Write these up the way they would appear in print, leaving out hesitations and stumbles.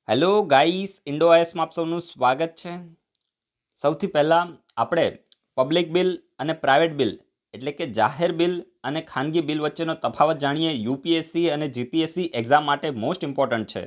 Hello guys, ઇન્ડોઆઈએસમાં આપ સૌનું સ્વાગત છે. સૌથી પહેલાં આપણે પબ્લિક બિલ અને પ્રાઇવેટ બિલ એટલે કે જાહેર બિલ અને ખાનગી બિલ વચ્ચેનો તફાવત જાણીએ. યુપીએસસી અને જીપીએસસી એક્ઝામ માટે મોસ્ટ ઇમ્પોર્ટન્ટ છે.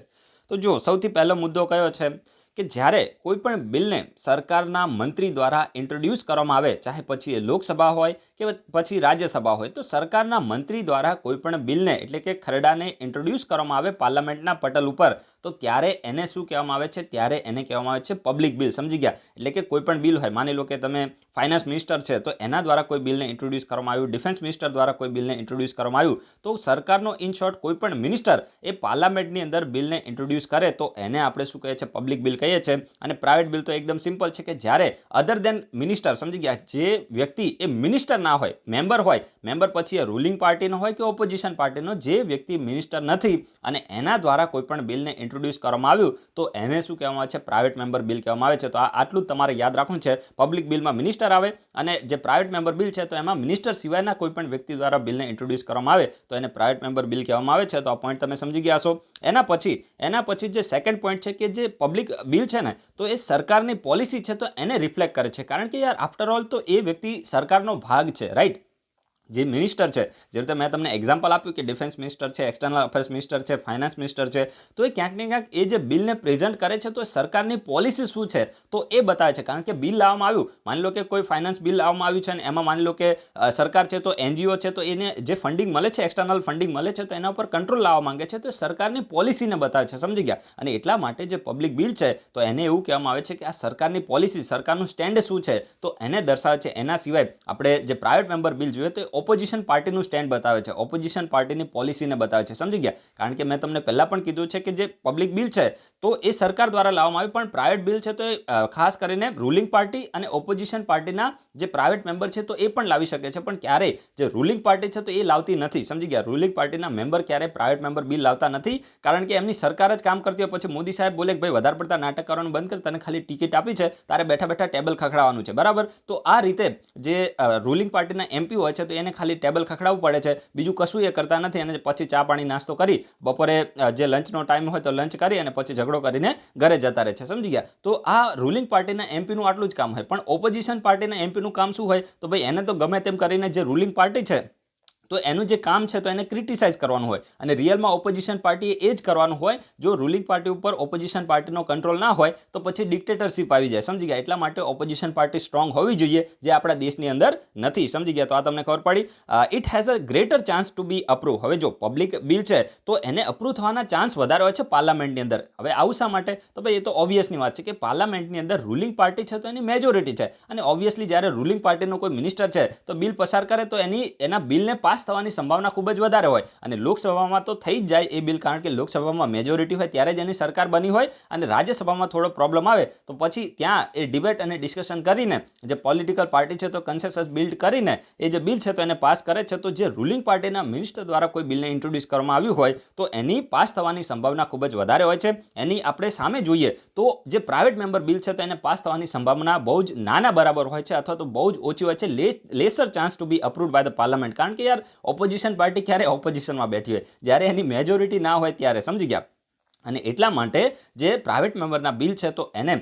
તો જો સૌથી પહેલો મુદ્દો કયો છે કે જ્યારે કોઈ પણ બિલને સરકારના મંત્રી દ્વારા ઇન્ટ્રોડ્યુસ કરવામાં આવે, ચાહે પછી એ લોકસભા હોય કે પછી રાજ્યસભા હોય, તો સરકારના મંત્રી દ્વારા કોઈ પણ બિલને એટલે કે ખરડાને ઇન્ટ્રોડ્યુસ કરવામાં આવે પાર્લામેન્ટના પટલ ઉપર, તો ત્યારે એને શું કહેવામાં આવે છે? ત્યારે એને કહેવામાં આવે છે પબ્લિક બિલ. સમજી ગયા? એટલે કે કોઈ પણ બિલ હોય, માની લો કે તમે ફાઇનાન્સ મિનિસ્ટર છે તો એના દ્વારા કોઈ બિલને ઇન્ટ્રોડ્યુસ કરવામાં આવ્યું, ડિફેન્સ મિનિસ્ટર દ્વારા કોઈ બિલને ઇન્ટ્રોડ્યુસ કરવામાં આવ્યું, તો સરકારનો ઇન શોર્ટ કોઈ પણ મિનિસ્ટર એ પાર્લામેન્ટની અંદર બિલને ઇન્ટ્રોડ્યુસ કરે તો એને આપણે શું કહીએ છીએ? પબ્લિક બિલ કહીએ છીએ. અને પ્રાઇવેટ બિલ તો એકદમ સિમ્પલ છે કે જ્યારે અધર દેન મિનિસ્ટર, સમજી ગયા, જે વ્યક્તિ એ મિનિસ્ટર ના હોય, મેમ્બર હોય, મેમ્બર પછી એ રૂલિંગ પાર્ટીનો હોય કે ઓપોઝિશન પાર્ટીનો, જે વ્યક્તિ મિનિસ્ટર નથી અને એના દ્વારા કોઈ પણ બિલને ઇન્ટ્રોડ્યુસ કરવામાં આવ્યું તો એને શું કહેવામાં આવે છે? પ્રાઇવેટ મેમ્બર બિલ કહેવામાં આવે છે. તો આટલું જ તમારે યાદ રાખવું છે. પબ્લિક બિલમાં મિનિસ્ટર આવે અને જે પ્રાઇવેટ મેમ્બર બિલ છે તો એમાં મિનિસ્ટર સિવાયના કોઈ પણ વ્યક્તિ દ્વારા બિલને ઇન્ટ્રોડ્યુસ કરવામાં આવે તો એને પ્રાઇવેટ મેમ્બર બિલ કહેવામાં આવે છે. તો આ પોઈન્ટ તમે સમજી ગયા છો. એના પછી જે સેકન્ડ પોઈન્ટ છે કે જે પબ્લિક બિલ છે ને, તો એ સરકારની પોલિસી છે તો એને રિફ્લેક્ટ કરે છે. કારણ કે યાર, આફ્ટર ઓલ તો એ વ્યક્તિ સરકારનો ભાગ છે, રાઈટ? જે મિનિસ્ટર છે, જે રીતે મેં તમને એક્ઝામ્પલ આપ્યું કે ડિફેન્સ મિનિસ્ટર છે, એક્સટર્નલ અફેર્સ મિનિસ્ટર છે, ફાઇનાન્સ મિનિસ્ટર છે, તો એ ક્યાંક ને ક્યાંક એ જે બિલને પ્રેઝન્ટ કરે છે તો એ સરકારની પોલિસી શું છે તો એ બતાવે છે. કારણ કે બિલ લાવવામાં આવ્યું, માની લો કે કોઈ ફાઇનાન્સ બિલ લાવવામાં આવ્યું છે અને એમાં માની લો કે સરકાર છે તો એનજીઓ છે તો એને જે ફંડિંગ મળે છે, એક્સટર્નલ ફંડિંગ મળે છે, તો એના ઉપર કંટ્રોલ લાવવા માંગે છે, તો એ સરકારની પોલિસીને બતાવે છે. સમજી ગયા? અને એટલા માટે જે પબ્લિક બિલ છે તો એને એવું કહેવામાં આવે છે કે આ સરકારની પોલિસી, સરકારનું સ્ટેન્ડ શું છે તો એને દર્શાવે છે. એના સિવાય આપણે જે પ્રાઇવેટ મેમ્બર બિલ જોઈએ તો ઓપોઝિશન પાર્ટીનું સ્ટેન્ડ બતાવે છે, ઓપોઝિશન પાર્ટીની પોલિસીને બતાવે છે. સમજી ગયા? કારણ કે મેં તમને પહેલા પણ કીધું છે કે જે પબ્લિક બિલ છે તો એ સરકાર દ્વારા લાવવામાં આવે, પણ પ્રાઇવેટ બિલ છે તો એ ખાસ કરીને રૂલિંગ પાર્ટી અને ઓપોઝિશન પાર્ટીના જે પ્રાઇવેટ મેમ્બર છે તો એ પણ લાવી શકે છે, પણ ક્યારેય જે રૂલિંગ પાર્ટી છે તો એ લાવતી નથી. સમજી ગયા? રૂલિંગ પાર્ટીના મેમ્બર ક્યારેય પ્રાઇવેટ મેમ્બર બિલ લાવતા નથી, કારણ કે એમની સરકાર જ કામ કરતી હોય. પછી મોદી સાહેબ બોલે કે ભાઈ વધારે પડતા નાટક કરવાનું બંધ કર, તને ખાલી ટિકિટ આપી છે, તારે બેઠા બેઠા ટેબલ ખખડાવવાનું છે, બરાબર? તો આ રીતે જે રૂલિંગ પાર્ટીના એમપી હોય છે તો એને ખાલી ટેબલ ખખડાવવું પડે છે, બીજું કશું એ કરતા નથી. અને પછી ચા પાણી નાસ્તો કરી બપોરે જે લંચનો ટાઈમ હોય તો લંચ કરી અને પછી ઝઘડો કરીને ઘરે જતા રહે છે. સમજી ગયા? તો આ રૂલિંગ પાર્ટીના એમપીનું આટલું જ કામ હોય. પણ ઓપોઝિશન પાર્ટીના એમપીનું કામ શું હોય? તો ભાઈ એને તો ગમે તેમ કરીને જે રૂલિંગ પાર્ટી છે તો એનું જે કામ છે તો એને ક્રિટિસાઇઝ કરવાનું હોય, અને રિયલમાં ઓપોઝિશન પાર્ટીએ એ જ કરવાનું હોય. જો રૂલિંગ પાર્ટી ઉપર ઓપોઝિશન પાર્ટીનો કંટ્રોલ ના હોય તો પછી ડિક્ટેટરશિપ આવી જાય. સમજી ગયા? એટલા માટે ઓપોઝિશન પાર્ટી સ્ટ્રોંગ હોવી જોઈએ, જે આપણા દેશની અંદર નથી. સમજી ગયા? તો આ તમને ખબર પડી. It has a greater chance to be approve. હવે જો પબ્લિક બિલ છે તો એને અપ્રૂવ થવાના ચાન્સ વધારે હોય છે પાર્લામેન્ટની અંદર. હવે આવું શા માટે? તો ભાઈ એ તો ઓબ્વિયસની વાત છે કે પાર્લામેન્ટની અંદર રૂલિંગ પાર્ટી છે તો એની મેજોરિટી છે, અને ઓબ્વિયસલી જ્યારે રૂલિંગ પાર્ટીનો કોઈ મિનિસ્ટર છે તો બિલ પસાર કરે તો એના બિલને પાસ થવાની સંભાવના ખૂબ જ વધારે હોય. અને લોકસભામાં તો થઈ જ જાય એ બિલ, કારણ કે લોકસભામાં મેજોરિટી હોય ત્યારે જ એની સરકાર બની હોય. અને રાજ્યસભામાં થોડો પ્રોબ્લેમ આવે તો પછી ત્યાં એ ડિબેટ અને ડિસ્કશન કરીને જે પોલિટિકલ પાર્ટી છે તો કન્સેન્સસ બિલ્ડ કરીને એ જે બિલ છે તો એને પાસ કરે છે. તો જે રૂલિંગ પાર્ટીના મિનિસ્ટર દ્વારા કોઈ બિલને ઇન્ટ્રોડ્યુસ કરવામાં આવ્યું હોય તો એની પાસ થવાની સંભાવના ખૂબ જ વધારે હોય છે. એની આપણે સામે જોઈએ તો જે પ્રાઇવેટ મેમ્બર બિલ છે તો એને પાસ થવાની સંભાવના બહુ જ નાના બરાબર હોય છે, અથવા તો બહુ જ ઓછી હોય છે. Lesser chance to be approved by the parliament. કારણ કે યાર, ઓપોઝિશન પાર્ટી ક્યારે ઓપોઝિશનમાં બેઠી હોય? જ્યારે એની મેજોરિટી ના હોય ત્યારે. સમજી ગયા? અને એટલા માટે જે પ્રાઇવેટ મેમ્બરના બિલ છે તો એને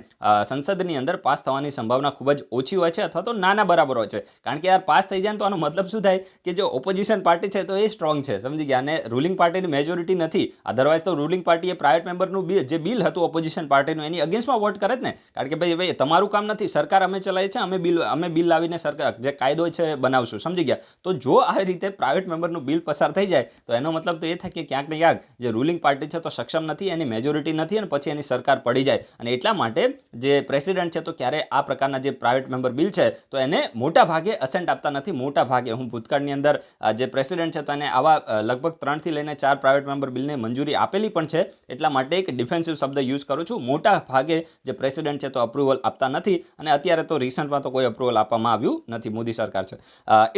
સંસદની અંદર પાસ થવાની સંભાવના ખૂબ જ ઓછી હોય છે, અથવા તો નાના બરાબર હોય છે. કારણ કે યાર, પાસ થઈ જાય તો આનો મતલબ શું થાય કે જે ઓપોઝિશન પાર્ટી છે તો એ સ્ટ્રોંગ છે. સમજી ગયા? અને રૂલિંગ પાર્ટીની મેજોરિટી નથી. અધરવાઇઝ તો રૂલિંગ પાર્ટીએ પ્રાઇવેટ મેમ્બરનું જે બિલ હતું ઓપોઝિશન પાર્ટીનું એની અગેન્સ્ટમાં વોટ કરે જ ને. કારણ કે ભાઈ તમારું કામ નથી, સરકાર અમે ચલાવીએ છીએ, અમે બિલ લાવીને સરકાર જે કાયદો છે બનાવશું. સમજી ગયા? તો જો આ રીતે પ્રાઇવેટ મેમ્બરનું બિલ પસાર થઈ જાય તો એનો મતલબ તો એ થાય કે ક્યાંક ને ક્યાંક જે રૂલિંગ પાર્ટી છે તો સક્ષમ નથી, એની મેજોરિટી નથી, અને પછી એની સરકાર પડી જાય. અને એટલા માટે જે પ્રેસિડેન્ટ છે તો ક્યારે આ પ્રકારના જે પ્રાઇવેટ મેમ્બર બિલ છે તો એને મોટા ભાગે અસેન્ટ આપતા નથી. મોટા ભાગે હું ભૂતકાળની અંદર જે પ્રેસિડેન્ટ છે તો એને આવા લગભગ 3 થી લઈને 4 પ્રાઇવેટ મેમ્બર બિલને મંજૂરી આપેલી પણ છે. એટલા માટે એક ડિફેન્સિવ શબ્દ યુઝ કરું છું. મોટા ભાગે જે પ્રેસિડેન્ટ છે તો અપ્રુવલ આપતા નથી, અને અત્યારે તો રિસન્ટમાં તો કોઈ અપ્રુવલ આપવામાં આવ્યું નથી. મોદી સરકાર છે.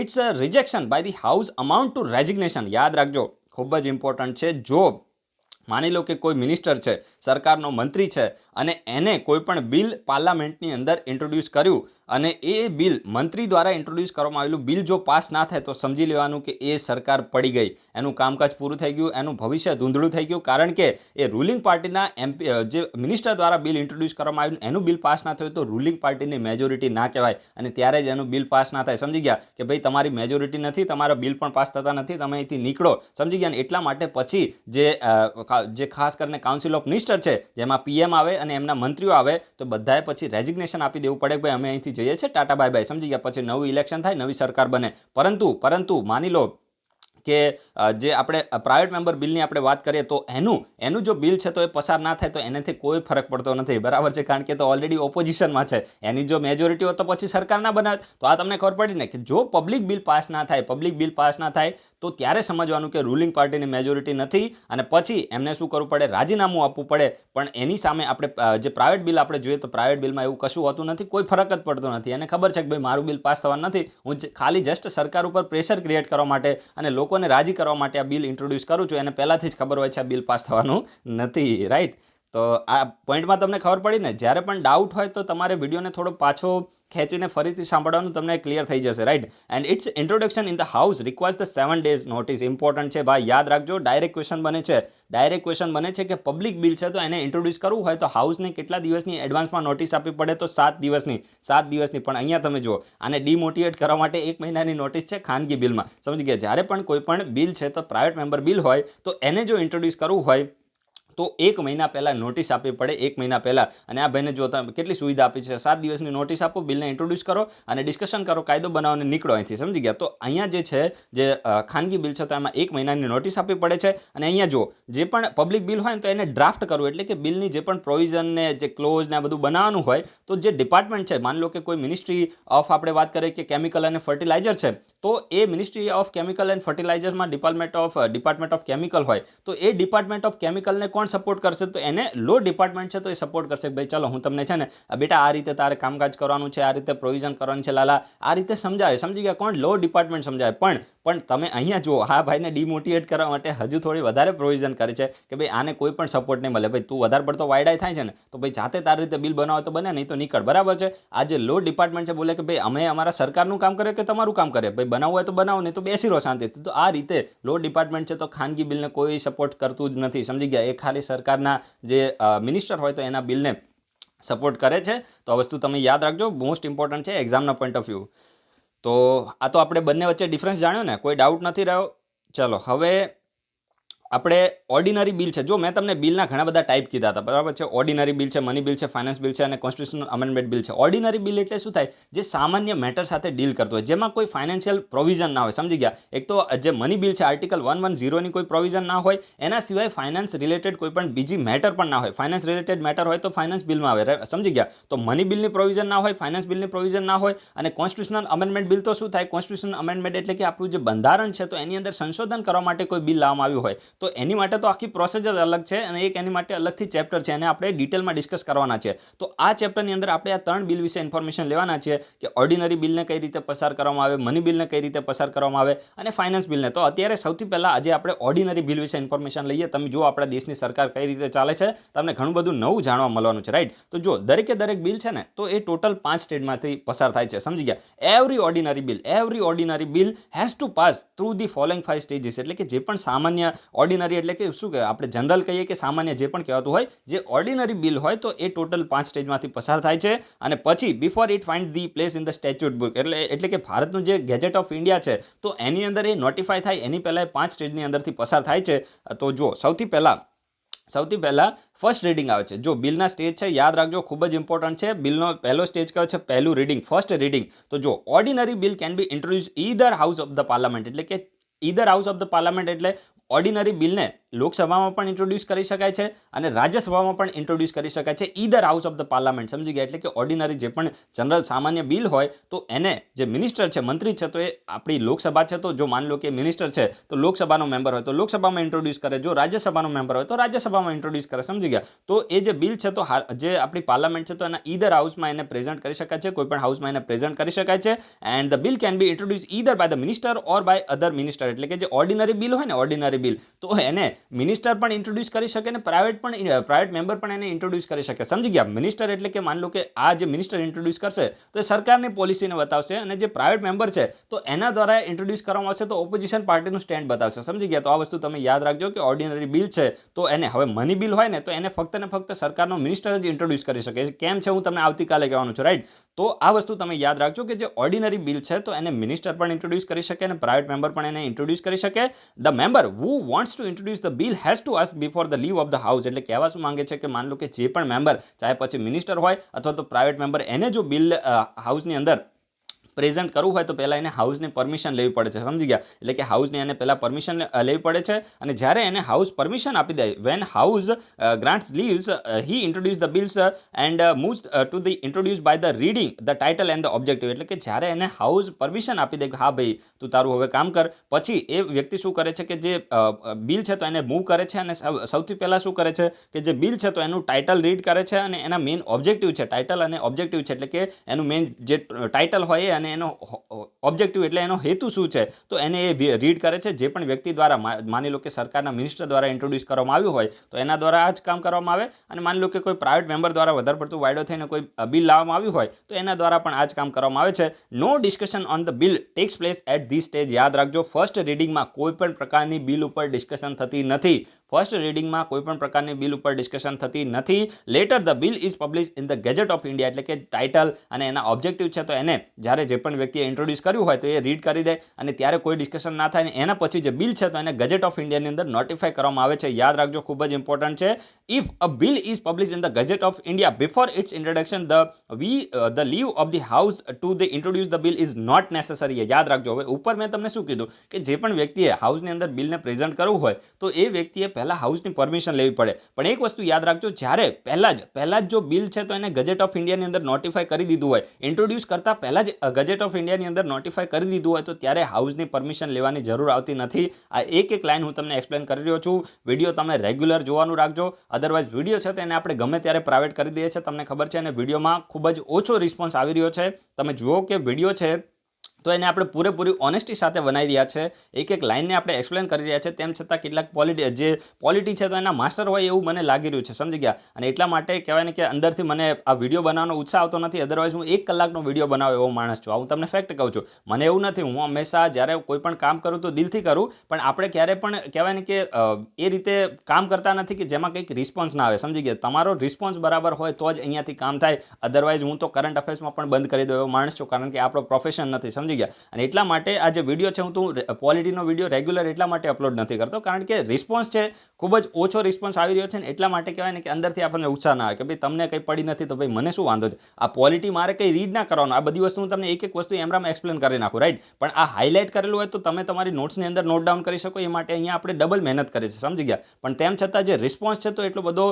It's a rejection by the house amount to resignation. યાદ રાખજો, ખૂબ જ ઇમ્પોર્ટન્ટ છે. જો માની લો કે કોઈ મિનિસ્ટર છે, સરકારનો મંત્રી છે, અને એને કોઈ પણ બિલ પાર્લામેન્ટની અંદર ઇન્ટ્રોડ્યુસ કર્યું અને એ બિલ મંત્રી દ્વારા ઇન્ટ્રોડ્યુસ કરવામાં આવેલું બિલ જો પાસ ના થાય તો સમજી લેવાનું કે એ સરકાર પડી ગઈ, એનું કામકાજ પૂરું થઈ ગયું, એનું ભવિષ્ય ધૂંધળું થઈ ગયું, કારણ કે એ રૂલિંગ પાર્ટીના એમપી જે મિનિસ્ટર દ્વારા બિલ ઇન્ટ્રોડ્યુસ કરવામાં આવ્યું એનું બિલ પાસ ના થયું તો રૂલિંગ પાર્ટીની મેજોરિટી ના કહેવાય, અને ત્યારે જ એનું બિલ પાસ ના થાય. સમજી ગયા કે ભાઈ તમારી મેજોરિટી નથી, તમારા બિલ પણ પાસ થતા નથી, તમે અહીંથી નીકળો. સમજી ગયા ને? એટલા માટે પછી જે ખાસ કરીને કાઉન્સિલ ઓફ મિનિસ્ટર છે, જેમાં પીએમ આવે અને એમના મંત્રીઓ આવે, તો બધાએ પછી રેઝિગ્નેશન આપી દેવું પડે કે ભાઈ અમે અહીંથી જઈએ છીએ, ટાટા બાય બાય. સમજી ગયા? પછી નવું ઇલેક્શન થાય, નવી સરકાર બને. પરંતુ માની લો કે જે આપણે પ્રાઇવેટ મેમ્બર બિલની આપણે વાત કરીએ તો એનું જો બિલ છે તો એ પસાર ના થાય તો એનાથી કોઈ ફરક પડતો નથી, બરાબર છે, કારણ કે તો ઓલરેડી ઓપોઝિશનમાં છે. એની જો મેજોરિટી હોય તો પછી સરકાર ના બનાવે. તો આ તમને ખબર પડી ને કે જો પબ્લિક બિલ પાસ ના થાય તો ત્યારે સમજવાનું કે રૂલિંગ પાર્ટીની મેજોરિટી નથી, અને પછી એમને શું કરવું પડે? રાજીનામું આપવું પડે. પણ એની સામે આપણે જે પ્રાઇવેટ બિલ આપણે જોઈએ તો પ્રાઇવેટ બિલમાં એવું કશું હોતું નથી, કોઈ ફરક જ પડતો નથી. એને ખબર છે કે ભાઈ મારું બિલ પાસ થવાનું નથી, હું ખાલી જસ્ટ સરકાર ઉપર પ્રેશર ક્રિએટ કરવા માટે અને લોકોને રાજી કરવા માટે આ બિલ ઇન્ટ્રોડ્યુસ કરું છું. એને પહેલાથી જ ખબર હોય છે આ બિલ પાસ થવાનું નથી, રાઈટ? તો આ પોઈન્ટમાં તમને ખબર પડી ને? જ્યારે પણ ડાઉટ હોય તો તમારે વિડીયોને થોડો પાછો ખેંચીને ફરીથી સાંભળવાનું તમને ક્લિયર થઈ જશે, right? And its introduction in the house requires the 7 days notice. Important છે ભાઈ, યાદ રાખજો. ડાયરેક્ટ ક્વેશ્ચન બને છે કે પબ્લિક બિલ છે તો એને ઇન્ટ્રોડ્યુસ કરવું હોય તો હાઉસને કેટલા દિવસની એડવાન્સમાં નોટિસ આપવી પડે? તો 7 દિવસની. પણ અહીંયા તમે જુઓ, આને ડિમોટિવેટ કરવા માટે 1 મહિનાની નોટિસ છે ખાનગી બિલમાં. સમજી ગયા? જ્યારે પણ કોઈ પણ બિલ છે તો પ્રાઇવેટ મેમ્બર બિલ હોય તો એને જો ઇન્ટ્રોડ્યુસ કરવું હોય તો 1 મહિના પહેલાં નોટિસ આપવી પડે, 1 મહિના પહેલાં. અને આ ભાઈને જો તમે કેટલી સુવિધા આપી છે, 7 દિવસની નોટિસ આપો, બિલને ઇન્ટ્રોડ્યુસ કરો અને ડિસ્કશન કરો, કાયદો બનાવો અને નીકળો અહીંથી. સમજી ગયા? તો અહીંયા જે છે જે ખાનગી બિલ છે તો એમાં 1 મહિનાની નોટિસ આપવી પડે છે. અને અહીંયા જો જે પણ પબ્લિક બિલ હોય ને તો એને ડ્રાફ્ટ કરવું, એટલે કે બિલની જે પણ પ્રોવિઝન ને જે ક્લોઝ ને આ બધું બનાવવાનું હોય તો જે ડિપાર્ટમેન્ટ છે, માની લો કે કોઈ મિનિસ્ટ્રી ઓફ આપણે વાત કરીએ કે કેમિકલ અને ફર્ટિલાઇઝર છે, તો એ મિનિસ્ટ્રી ઓફ કેમિકલ એન્ડ ફર્ટિલાઇઝર્સમાં ડિપાર્ટમેન્ટ ઓફ કેમિકલ હોય તો એ ડિપાર્ટમેન્ટ ઓફ કેમિકલને કોણ સપોર્ટ કરશે? તો એને લો ડિપાર્ટમેન્ટ છે તો એ સપોર્ટ કરશે. ભાઈ ચલો હું તમને છે ને બેટા આ રીતે તારે કામકાજ કરવાનું છે, આ રીતે પ્રોવિઝન કરવાની છે લાલા, આ રીતે સમજાવે. સમજી ગયા? કોણ? લો ડિપાર્ટમેન્ટ સમજાવે. પણ તમે અહીંયા જુઓ, હા ભાઈને ડિમોટિવેટ કરવા માટે હજુ થોડી વધારે પ્રોવિઝન કરે છે કે ભાઈ આને કોઈ પણ સપોર્ટ નહીં મળે. ભાઈ તું વધારે પડતો વાયડાઈ થાય છે ને તો ભાઈ જાતે તારી રીતે બિલ બનાવો તો બને, નહીં તો નીકળ, બરાબર છે? આ જે લો ડિપાર્ટમેન્ટ છે બોલે કે ભાઈ અમે અમારા સરકારનું કામ કરે કે તમારું કામ કરે, ભાઈ બનાવવું હોય તો બનાવો, નહીં તો બેસી રહો શાંતિથી. તો આ રીતે લો ડિપાર્ટમેન્ટ છે તો ખાનગી બિલને કોઈ સપોર્ટ કરતું જ નથી. સમજી ગયા? એ ખાલી સરકારના જે મિનિસ્ટર હોય તો એના બિલને સપોર્ટ કરે છે. તો આ વસ્તુ તમે યાદ રાખજો, મોસ્ટ ઇમ્પોર્ટન્ટ છે એક્ઝામના પોઈન્ટ ઓફ વ્યૂ. તો આ તો આપણે બંને વચ્ચે ડિફરન્સ જાણ્યો ને, કોઈ ડાઉટ નથી રહ્યો? ચલો હવે આપણે ઓર્ડિનરી બિલ છે. જો મેં તમને બિલના ઘણા બધા ટાઈપ કીધા હતા, બરાબર છે? ઓર્ડિનરી બિલ છે, મની બિલ છે, ફાઇનાન્સ બિલ છે અને કોન્સ્ટિટ્યુશનલ અમેન્ડમેન્ટ બિલ છે. ઓર્ડિનરી બિલ એટલે શું થાય? જે સામાન્ય મેટર સાથે ડીલ કરતો હોય, જેમાં કોઈ ફાઇનાન્શિયલ પ્રોવિઝન ના હોય. સમજી ગયા? એક તો જે મની બિલ છે, આર્ટિકલ 110 ની કોઈ પ્રોવિઝન ના હોય, એના સિવાય ફાઇનાન્સ રિલેટેડ કોઈ પણ બીજી મેટર પણ ના હોય. ફાઇનાન્સ રિલેટેડ મેટર હોય તો ફાઇનાન્સ બિલમાં આવે, સમજી ગયા? તો મની બિલની પ્રોવિઝન ના હોય, ફાઇનાન્સ બિલની પ્રોવિઝન ના હોય. અને કોન્સ્ટિટ્યુશનલ અમેન્ડમેન્ટ બિલ તો શું થાય? કોન્સ્ટિટ્યુશનલ અમેન્ડમેન્ટ એટલે કે આપણું જે બંધારણ છે તો એની અંદર સંશોધન કરવા માટે કોઈ બિલ લાવવામાં આવ્યું હોય તો એની માટે તો આખી પ્રોસેસ જ અલગ છે અને એક એની માટે અલગથી ચેપ્ટર છે, એને આપણે ડિટેલમાં ડિસ્કસ કરવાના છે. તો આ ચેપ્ટરની અંદર આપણે આ 3 બિલ વિશે ઇન્ફોર્મેશન લેવાના છે કે ઓર્ડિનરી બિલને કઈ રીતે પસાર કરવામાં આવે, મની બિલને કઈ રીતે પસાર કરવામાં આવે અને ફાઇનાન્સ બિલને. તો અત્યારે સૌથી પહેલાં આજે આપણે ઓર્ડિનરી બિલ વિશે ઇન્ફોર્મેશન લઈએ. તમે જો આપણા દેશની સરકાર કઈ રીતે ચાલે છે, તમને ઘણું બધું નવું જાણવા મળવાનું છે, રાઈટ? તો જો દરેક બિલ છે ને તો એ ટોટલ 5 સ્ટેજમાંથી પસાર થાય છે. સમજી ગયા? Every ordinary bill has to pass through the following 5 stages. એટલે કે જે પણ સામાન્ય ઓર્ડિનરી એટલે કે શું કહેવાય, આપણે જનરલ કહીએ કે સામાન્ય જે પણ કહેવાતું હોય, જે ઓર્ડિનરી બિલ હોય તો એ ટોટલ 5 સ્ટેજમાંથી પસાર થાય છે. અને પછી before it find the place in the statute book, એટલે કે ભારતનું જે ગેજેટ ઓફ ઇન્ડિયા છે તો એની અંદર એ નોટિફાય થાય એની પહેલાં 5 સ્ટેજની અંદરથી પસાર થાય છે. તો જો સૌથી પહેલાં ફર્સ્ટ રીડિંગ આવે છે. જો બિલના સ્ટેજ છે યાદ રાખજો, ખૂબ જ ઇમ્પોર્ટન્ટ છે. બિલનો પહેલો સ્ટેજ કયો છે? પહેલું રીડિંગ, ફર્સ્ટ રીડિંગ. તો જો ordinary bill can be introduce either house of the parliament, એટલે કે either house of the parliament એટલે ઓર્ડિનરી બિલને લોકસભામાં પણ ઇન્ટ્રોડ્યુસ કરી શકાય છે અને રાજ્યસભામાં પણ ઇન્ટ્રોડ્યુસ કરી શકાય છે, either house of the parliament. સમજી ગયા? એટલે કે ઓર્ડિનરી જે પણ જનરલ સામાન્ય બિલ હોય તો એને જે મિનિસ્ટર છે, મંત્રી છે, તો એ આપણી લોકસભા છે તો જો માની લો કે મિનિસ્ટર છે તો લોકસભાનો મેમ્બર હોય તો લોકસભામાં ઇન્ટ્રોડ્યુસ કરે, જો રાજ્યસભાનો મેમ્બર હોય તો રાજ્યસભામાં ઇન્ટ્રોડ્યુસ કરે. સમજી ગયા? તો એ જે બિલ છે તો જે આપણી પાર્લામેન્ટ છે તો એના ઈધર હાઉસમાં એને પ્રેઝન્ટ કરી શકાય છે, કોઈ પણ હાઉસમાં એને પ્રેઝન્ટ કરી શકાય છે. And the bill can be introduce either by the minister or by other minister. એટલે કે જે ઓર્ડિનરી બિલ હોય ને, ઓર્ડિનરી બિલ તો એને મિનિસ્ટર પણ ઇન્ટ્રોડ્યુસ કરી શકે ને પ્રાઇવેટ મેમ્બર પણ એને ઇન્ટ્રોડ્યુસ કરી શકે. સમજી ગયા? મિનિસ્ટર એટલે કે માન લો કે આ જે મિનિસ્ટર ઇન્ટ્રોડ્યુસ કરશે તો એ સરકારની પોલિસીને બતાવશે, અને જે પ્રાઇવેટ મેમ્બર છે તો એના દ્વારા ઇન્ટ્રોડ્યુસ કરવામાં આવશે તો ઓપોઝિશન પાર્ટીનું સ્ટેન્ડ બતાવશે. સમજી ગયા? તો આ વસ્તુ તમે યાદ રાખજો કે ઓર્ડિનરી બિલ છે તો એને હવે મની બિલ હોય ને તો એને ફક્ત ને ફક્ત સરકારનો મિનિસ્ટર જ ઇન્ટ્રોડ્યુસ કરી શકે. કેમ છે હું તમને આવતીકાલે કહેવાનું છું, રાઈટ? તો આ વસ્તુ તમે યાદ રાખજો કે જે ઓર્ડિનરી બિલ છે તો એને મિનિસ્ટર પણ ઇન્ટ્રોડ્યુસ કરી શકે અને પ્રાઇવેટ મેમ્બર પણ એને ઇન્ટ્રોડ્યુસ કરી શકે. The member who wants to introduce the bill has to ask before the leave of the house. એટલે કહેવા શું માંગે છે કે માન લો કે જે પણ મેમ્બર, ચાહે પછી મિનિસ્ટર હોય અથવા તો પ્રાઇવેટ મેમ્બર, એને જો બિલ હાઉસની અંદર પ્રેઝન્ટ કરવું હોય તો પહેલાં એને હાઉસની પરમિશન લેવી પડે છે. સમજી ગયા? એટલે કે હાઉસની એને પહેલાં પરમિશન લેવી પડે છે, અને જ્યારે એને હાઉસ પરમિશન આપી દે, when house grants leaves he introduce the bills and moves to the introduce by the reading the title and the objective. એટલે કે જ્યારે એને હાઉસ પરમિશન આપી દે કે હા ભાઈ તું તારું હવે કામ કર, પછી એ વ્યક્તિ શું કરે છે કે જે બિલ છે તો એને મૂવ કરે છે, અને સૌથી પહેલાં શું કરે છે કે જે બિલ છે તો એનું ટાઇટલ રીડ કરે છે, અને એના મેઇન ઓબ્જેક્ટિવ છે, ટાઇટલ અને ઓબ્જેક્ટિવ છે, એટલે કે એનું મેઇન જે ટાઇટલ હોય અને એનો ઓબ્જેક્ટિવ એટલે એનો હેતુ શું છે તો એને એ રીડ કરે છે. જે પણ વ્યક્તિ દ્વારા, માની લો કે સરકારના મિનિસ્ટર દ્વારા ઇન્ટ્રોડ્યુસ કરવામાં આવ્યું હોય તો એના દ્વારા આ જ કામ કરવામાં આવે, અને માની લો કે કોઈ પ્રાઇવેટ મેમ્બર દ્વારા વધારે પડતું વાયડો થઈને કોઈ બિલ લાવવામાં આવ્યું હોય તો એના દ્વારા પણ આ જ કામ કરવામાં આવે છે. No discussion on the bill takes place at this stage. યાદ રાખજો, ફર્સ્ટ રીડિંગમાં કોઈ પણ પ્રકારની બિલ ઉપર ડિસ્કશન થતી નથી. ફર્સ્ટ રીડિંગમાં કોઈ પણ પ્રકારની બિલ ઉપર ડિસ્કશન થતી નથી. Letter the bill is publish in the gazette of India. એટલે કે ટાઇટલ અને એના ઓબ્જેક્ટિવ છે તો એને જ્યારે જે પણ વ્યક્તિએ ઇન્ટ્રોડ્યુસ કર્યું હોય તો એ રીડ કરી દે, અને ત્યારે કોઈ ડિસ્કશન ના થાય, એના પછી જે બિલ છે તો એને ગેજેટ ઓફ ઇન્ડિયાની અંદર નોટિફાય કરવામાં આવે છે. યાદ રાખજો, ખૂબ જ ઇમ્પોર્ટન્ટ છે. If a bill is publish in the gazette of India before its introduction the leave of the house to the introduce the bill is not necessary. યાદ રાખજો. હવે ઉપર મેં તમને શું કીધું કે જે પણ વ્યક્તિએ હાઉસની અંદર બિલને પ્રેઝન્ટ કરવું હોય તો એ વ્યક્તિએ પહેલા હાઉસની પરમિશન લેવી પડે. પણ એક વસ્તુ યાદ રાખજો, જ્યારે પહેલા જ જો બિલ છે તો એને ગેજેટ ઓફ ઇન્ડિયાની અંદર નોટિફાય કરી દીધું હોય, ઇન્ટ્રોડ્યુસ કરતા પહેલા જ ગેજેટ ઓફ ઇન્ડિયાની અંદર નોટિફાય કરી દીધું હોય તો ત્યારે હાઉસની પરમિશન લેવાની જરૂર આવતી નથી. આ એક લાઈન હું તમને એક્સપ્લેન કરી રહ્યો છું. વિડીયો તમે રેગ્યુલર જોવાનું રાખજો, અધરવાઇઝ વિડીયો છે તો એને આપણે ગમે ત્યારે પ્રાઇવેટ કરી દઈએ છીએ, તમને ખબર છે, અને વિડીયોમાં ખૂબ જ ઓછો રિસ્પોન્સ આવી રહ્યો છે. તમે જુઓ કે વિડીયો છે તો એને આપણે પૂરેપૂરી ઓનેસ્ટી સાથે બનાવી રહ્યા છે, એક લાઇનને આપણે એક્સપ્લેન કરી રહ્યા છે, તેમ છતાં કેટલાક પોલિટી છે તો એના માસ્ટર હોય એવું મને લાગી રહ્યું છે. સમજી ગયા? અને એટલા માટે કહેવાય ને કે અંદરથી મને આ વિડીયો બનાવવાનો ઉત્સાહ આવતો નથી. અધરવાઇઝ હું 1 કલાકનો વિડીયો બનાવો એવો માણસ છું. હું તમને ફેક્ટ કહું છું. મને એવું નથી, હું હંમેશા જ્યારે કોઈ પણ કામ કરું તો દિલથી કરું, પણ આપણે ક્યારે પણ કહેવાય ને કે એ રીતે કામ કરતા નથી કે જેમાં કંઈક રિસ્પોન્સ ના આવે. સમજી ગયા? તમારો રિસ્પોન્સ બરાબર હોય તો જ અહીંયાથી કામ થાય, અધરવાઇઝ હું તો કરંટ અફેર્સમાં પણ બંધ કરી દઉં એવો માણસ છું, કારણ કે આપણો પ્રોફેશન નથી. સમજી ગયા? અને એટલા માટે આ જે વિડીયો છે હું પોલિટીનો વિડીયો રેગ્યુલર એટલા માટે અપલોડ નથી કરતો, કારણ કે રિસ્પોન્સ છે ખૂબ જ ઓછો રિસ્પોન્સ આવી રહ્યો છે, ને એટલા માટે કહેવાય ને કે અંદરથી આપણને ઉત્સાહ ના આવે કે ભાઈ તમને કંઈ પડી નથી તો ભાઈ મને શું વાંધો છે, આ પોલિટી મારે કંઈ રીડ ના કરવાનું, આ બધી વસ્તુ હું તમને એક વસ્તુ એમરામ એક્સપ્લેન કરી નાખું, રાઈટ? પણ આ હાઇલાઇટ કરેલું હોય તો તમે તમારી નોટ્સની અંદર નોટ ડાઉન કરી શકો, એ માટે અહીંયા આપણે ડબલ મહેનત કરી છે. સમજી ગયા? પણ તેમ છતાં જે રિસ્પોન્સ છે તો એટલો બધો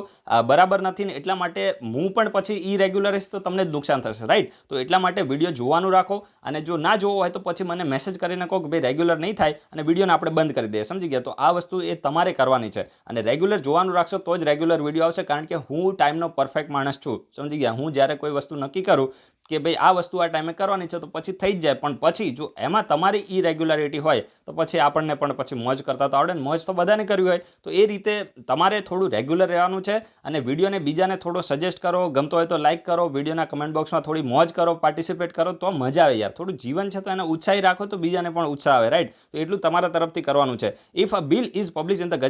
બરાબર નથી, ને એટલા માટે હું પણ પછી ઇરેગ્યુલર હશે તો તમને જ નુકસાન થશે, રાઈટ? તો એટલા માટે વિડીયો જોવાનું રાખો, અને જો ના જોવો હોય તો પછી મને મેસેજ કરીને કહો કે ભાઈ રેગ્યુલર નહીં થાય અને વિડીયોને આપણે બંધ કરી દઈએ. સમજી ગયા? તો આ વસ્તુ એ તમારે કરવાની છે, અને રેગ્યુલર જોવાનું રાખશો તો જ રેગ્યુલર વિડીયો આવશે, કારણ કે હું ટાઈમનો પરફેક્ટ માણસ છું. સમજી ગયા? હું જ્યારે કોઈ વસ્તુ નક્કી કરું કે ભાઈ આ વસ્તુ આ ટાઈમે કરવાની છે તો પછી થઈ જ જાય, પણ પછી જો એમાં તમારી ઇરેગ્યુલારિટી હોય તો પછી આપણને પણ પછી મોજ કરતા તો આવડે ને, મોજ તો બધાને કરવી હોય, તો એ રીતે તમારે થોડું રેગ્યુલર રહેવાનું છે, અને વિડીયોને બીજાને થોડો સજેસ્ટ કરો, ગમતો હોય તો લાઇક કરો, વિડીયોના કમેન્ટ બોક્સમાં થોડી મોજ કરો, પાર્ટિસિપેટ કરો તો મજા આવે યાર. થોડું જીવન છે તો એને ઉત્સાહી રાખો તો બીજાને પણ ઉત્સાહ આવે, રાઈટ? તો એટલું તમારા તરફથી કરવાનું છે. If a bill is publish in the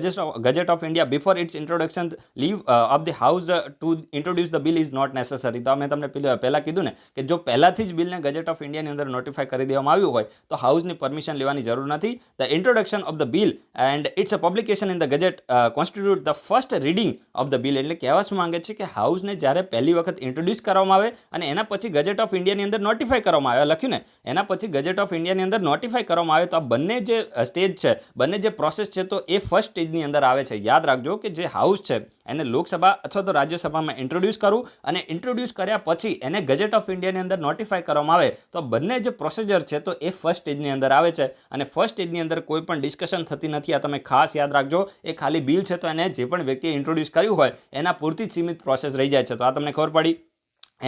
gazette of India before its introduction, leave of the house to introduce the bill is not necessary. તો મેં તમને પહેલાં કીધું ને કે જો પહેલાથી જ બિલને ગજેટ ઓફ ઇન્ડિયાની અંદર નોટિફાય કરી દેવામાં આવ્યું હોય તો હાઉસની પરમિશન લેવાની જરૂર નથી. The introduction of the bill and its a publication in the gazette constitute the first reading of the bill. એટલે કહેવા શું માંગે છે કે હાઉસને જ્યારે પહેલી વખત ઇન્ટ્રોડ્યુસ કરવામાં આવે અને એના પછી ગજેટ ઓફ ઇન્ડિયાની અંદર નોટિફાય કરવામાં આવે, લખ્યું ને, એના પછી ગજેટ ઓફ ઇન્ડિયાની અંદર નોટિફાય કરવામાં આવે તો આ બંને જે સ્ટેજ છે, બંને જે પ્રોસેસ છે તો એ ફર્સ્ટ સ્ટેજની અંદર આવે છે. યાદ રાખજો કે જે હાઉસ છે એને લોકસભા અથવા તો રાજ્યસભામાં ઇન્ટ્રોડ્યુસ કરવું, અને ઇન્ટ્રોડ્યુસ કર્યા પછી એને ગજેટ ઓફ ઇન્ડિયાની અંદર નોટિફાય કરવામાં આવે તો બંને જે પ્રોસિજર છે તો એ ફર્સ્ટ સ્ટેજની અંદર આવે છે, અને ફર્સ્ટ સ્ટેજની અંદર કોઈ પણ ડિસ્કશન થતી નથી. આ તમે ખાસ યાદ રાખજો. એ ખાલી બિલ છે તો એને જે પણ વ્યક્તિએ ઇન્ટ્રોડ્યુસ કર્યું હોય એના પૂરતી જ સીમિત પ્રોસેસ રહી જાય છે. તો આ તમને ખબર પડી.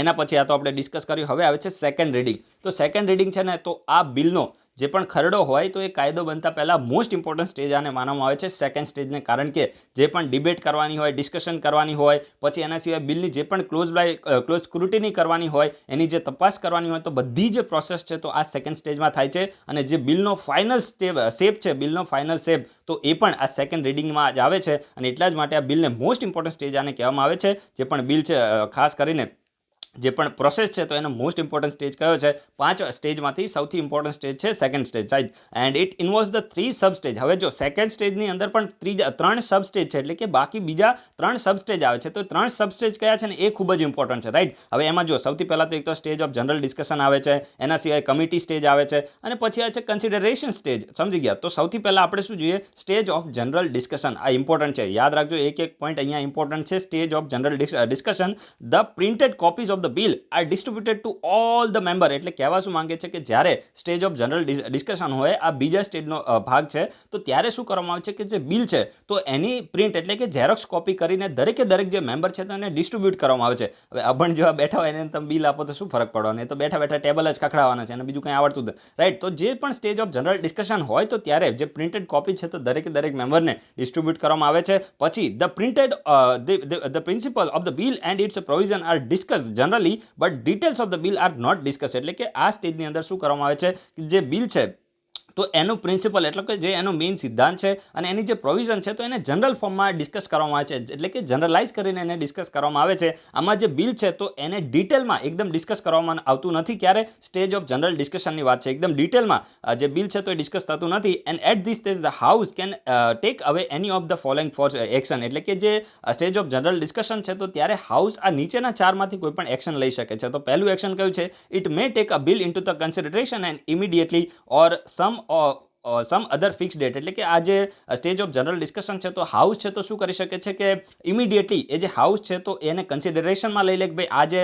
એના પછી આ તો આપણે ડિસ્કસ કર્યું. હવે આવે છે સેકન્ડ રીડિંગ. તો સેકન્ડ રીડિંગ છે ને, તો આ બિલનો જે પણ ખરડો હોય તો એ કાયદો બનતા પહેલાં મોસ્ટ ઇમ્પોર્ટન્ટ સ્ટેજ આને માનવામાં આવે છે સેકન્ડ સ્ટેજને, કારણ કે જે પણ ડિબેટ કરવાની હોય, ડિસ્કશન કરવાની હોય, પછી એના સિવાય બિલની જે પણ ક્લોઝ સ્ક્રુટિની કરવાની હોય, એની જે તપાસ કરવાની હોય, તો બધી જે પ્રોસેસ છે તો આ સેકન્ડ સ્ટેજમાં થાય છે. અને જે બિલનો ફાઇનલ શેપ છે, બિલનો ફાઇનલ શેપ, તો એ પણ આ સેકન્ડ રીડિંગમાં જ આવે છે. અને એટલા જ માટે આ બિલને મોસ્ટ ઇમ્પોર્ટન્ટ સ્ટેજ આને કહેવામાં આવે છે. જે પણ બિલ છે, ખાસ કરીને જે પણ પ્રોસેસ છે તો એનો મોસ્ટ ઇમ્પોર્ટન્ટ સ્ટેજ કયો છે? 5 સ્ટેજમાંથી સૌથી ઇમ્પોર્ટન્ટ સ્ટેજ છે second stage, right. And it ઇન્વોલ્વ્સ the 3 sub stage. હવે જો સેકન્ડ સ્ટેજની અંદર પણ 3 સબ સ્ટેજ છે, એટલે કે બાકી બીજા 3 સબ સ્ટેજ આવે છે. તો 3 સબ સ્ટેજ કયા છે ને એ ખૂબ જ ઇમ્પોર્ટન્ટ છે, રાઈટ. હવે એમાં જો સૌથી પહેલા તો એક તો સ્ટેજ ઓફ જનરલ ડિસ્કશન આવે છે, એના સિવાય કમિટી સ્ટેજ આવે છે, અને પછી આવે છે કન્સિડરેશન સ્ટેજ. સમજી ગયા? તો સૌથી પહેલા આપણે શું જોઈએ? Stage of general discussion. આ ઇમ્પોર્ટન્ટ છે, યાદ રાખજો. એક પોઈન્ટ અહીંયા ઇમ્પોર્ટન્ટ છે. Stage of general discussion. The printed copies of the bill are distributed to all the member. એટલે કહેવા શું માંગે છે કે જ્યારે સ્ટેજ ઓફ જનરલ ડિસ્કશન હોય, આ બીજા સ્ટેજનો ભાગ છે, તો ત્યારે શું કરવામાં આવે છે કે જે બિલ છે તો એની પ્રિન્ટ એટલે કે ઝેરોક્સ કોપી કરીને દરેકે દરેક જે મેમ્બર છે તો એને ડિસ્ટ્રીબ્યુટ કરવામાં આવે છે. હવે અભણ જેવા બેઠા હોય એને તમે બિલ આપો તો શું ફરક પડવાનો? એ તો બેઠા બેઠા ટેબલ જ ખખડાવવાના છે અને બીજું કંઈ આવડતું નથી, રાઈટ. તો જે પણ સ્ટેજ ઓફ જનરલ ડિસ્કશન હોય તો ત્યારે જે પ્રિન્ટેડ કોપી છે તો દરેકે દરેક મેમ્બરને ડિસ્ટ્રીબ્યુટ કરવામાં આવે છે. પછી the principle of the bill and its provision are discuss generally, but details of the bill are not discuss. એટલે કે આ સ્ટેજની અંદર શું કરવામાં આવે છે કે જે બિલ છે તો એનું પ્રિન્સિપલ એટલે કે જે એનો મેઇન સિદ્ધાંત છે અને એની જે પ્રોવિઝન છે તો એને જનરલ ફોર્મમાં ડિસ્કસ કરવામાં આવે છે, એટલે કે જનરલાઇઝ કરીને એને ડિસ્કસ કરવામાં આવે છે. આમાં જે બિલ છે તો એને ડિટેલમાં એકદમ ડિસ્કસ કરવામાં આવતું નથી. ક્યારે? સ્ટેજ ઓફ જનરલ ડિસ્કશનની વાત છે. એકદમ ડિટેલમાં જે બિલ છે તો એ ડિસ્કસ થતું નથી. And at this stage the house can take away any of the following four action. એટલે કે જે સ્ટેજ ઓફ જનરલ ડિસ્કશન છે તો ત્યારે હાઉસ આ નીચેના 4માંથી કોઈ પણ એક્શન લઈ શકે છે. તો પહેલું એક્શન કયું છે? It may take a bill into the consideration and immediately or some other fix date. એટલે કે આ જે સ્ટેજ ઓફ જનરલ ડિસ્કશન છે તો હાઉસ છે તો શું કરી શકે છે કે ઇમિડિયેટલી એ જે હાઉસ છે તો એને કન્સિડરેશનમાં લઈ લે કે ભાઈ આ જે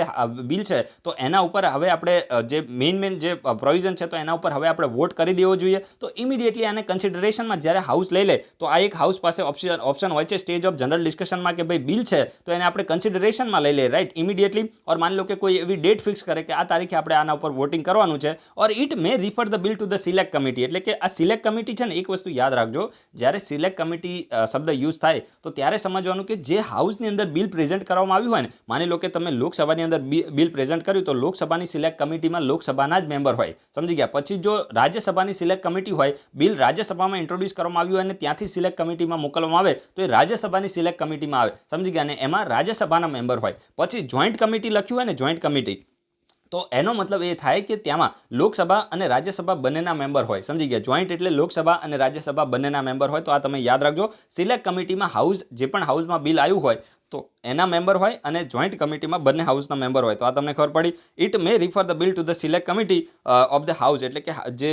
બિલ છે તો એના ઉપર હવે આપણે જે મેઇન જે પ્રોવિઝન છે તો એના ઉપર હવે આપણે વોટ કરી દેવો જોઈએ. તો ઇમિડિયેટલી આને કન્સિડરેશનમાં જ્યારે હાઉસ લઈ લે તો આ એક હાઉસ પાસે ઓપ્શન હોય છે સ્ટેજ ઓફ જનરલ ડિસ્કશનમાં કે ભાઈ બિલ છે તો એને આપણે કન્સિડરેશનમાં લઈ લે, રાઈટ, ઇમિડિયેટલી. ઓર માની લો કે કોઈ એવી ડેટ ફિક્સ કરે કે આ તારીખે આપણે આના ઉપર વોટિંગ કરવાનું છે. Or it may refer the bill to the select committee. એટલે કે આ સિલેક્ટ કમિટી છે ને, એક વસ્તુ યાદ રાખજો, જ્યારે સિલેક્ટ કમિટી શબ્દ યુઝ થાય તો ત્યારે સમજવાનું કે જે હાઉસની અંદર બિલ પ્રેઝન્ટ કરવામાં આવ્યું હોય ને, માની લો કે તમે લોકસભાની અંદર બિલ પ્રેઝન્ટ કર્યું તો લોકસભાની સિલેક્ટ કમિટીમાં લોકસભાના જ મેમ્બર હોય, સમજી ગયા. પછી જો રાજ્યસભાની સિલેક્ટ કમિટી હોય, બિલ રાજ્યસભામાં ઇન્ટ્રોડ્યુસ કરવામાં આવ્યું હોય અને ત્યાંથી સિલેક્ટ કમિટીમાં મોકલવામાં આવે તો એ રાજ્યસભાની સિલેક્ટ કમિટીમાં આવે, સમજી ગયા. અને એમાં રાજ્યસભાના મેમ્બર હોય. પછી જોઈન્ટ કમિટી લખ્યું હોય ને, જોઈન્ટ કમિટી, તો એનો મતલબ એ થાય કે ત્યાંમાં લોકસભા અને રાજ્યસભા બંનેના મેમ્બર હોય, સમજી ગયા. જોઈન્ટ એટલે લોકસભા અને રાજ્યસભા બંનેના મેમ્બર હોય. તો આ તમે યાદ રાખજો. સિલેક્ટ કમિટીમાં હાઉસ, જે પણ હાઉસમાં બિલ આવ્યું હોય તો એના મેમ્બર હોય અને જોઈન્ટ કમિટીમાં બંને હાઉસના મેમ્બર હોય. તો આ તમને ખબર પડી. It may refer the bill to the select committee of the house. એટલે કે જે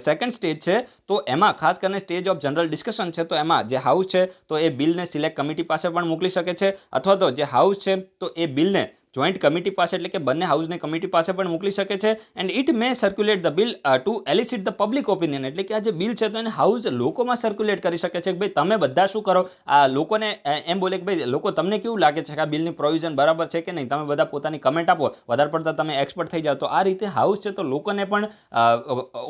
સેકન્ડ સ્ટેજ છે તો એમાં ખાસ કરીને સ્ટેજ ઓફ જનરલ ડિસ્કશન છે તો એમાં જે હાઉસ છે તો એ બિલને સિલેક્ટ કમિટી પાસે પણ મોકલી શકે છે, અથવા તો જે હાઉસ છે તો એ બિલને જોઈન્ટ કમિટી પાસે એટલે કે બંને હાઉસની કમિટી પાસે પણ મોકલી શકે છે. And it may circulate the bill to elicit the public opinion. એટલે કે આ જે બિલ છે તો એને હાઉસ લોકોમાં સર્ક્યુલેટ કરી શકે છે કે ભાઈ તમે બધા શું કરો, આ લોકોને એમ બોલે કે ભાઈ લોકો તમને કેવું લાગે છે કે આ બિલની પ્રોવિઝન બરાબર છે કે નહીં, તમે બધા પોતાની કમેન્ટ આપો, વધારે પડતા તમે એક્સપર્ટ થઈ જાઓ. તો આ રીતે હાઉસ છે તો લોકોને પણ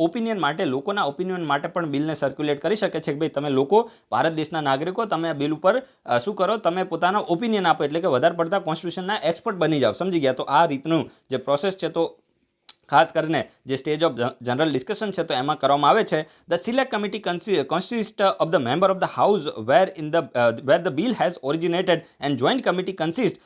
ઓપિનિયન માટે, લોકોના ઓપિનિયન માટે પણ બિલને સર્ક્યુલેટ કરી શકે છે કે ભાઈ તમે લોકો, ભારત દેશના નાગરિકો, તમે આ બિલ ઉપર શું કરો, તમે પોતાના ઓપિનિયન આપો, એટલે કે વધારે પડતા કોન્સ્ટિટ્યુશનના એક્સપર્ટ બની જાઓ, સમજી ગયા. તો આ રીતનું જે પ્રોસેસ છે તો ખાસ કરીને જે સ્ટેજ ઓફ જનરલ ડિસ્કશન છે તો એમાં કરવામાં આવે છે. The select committee consist of the member of the house where the bill has originated and joint committee consist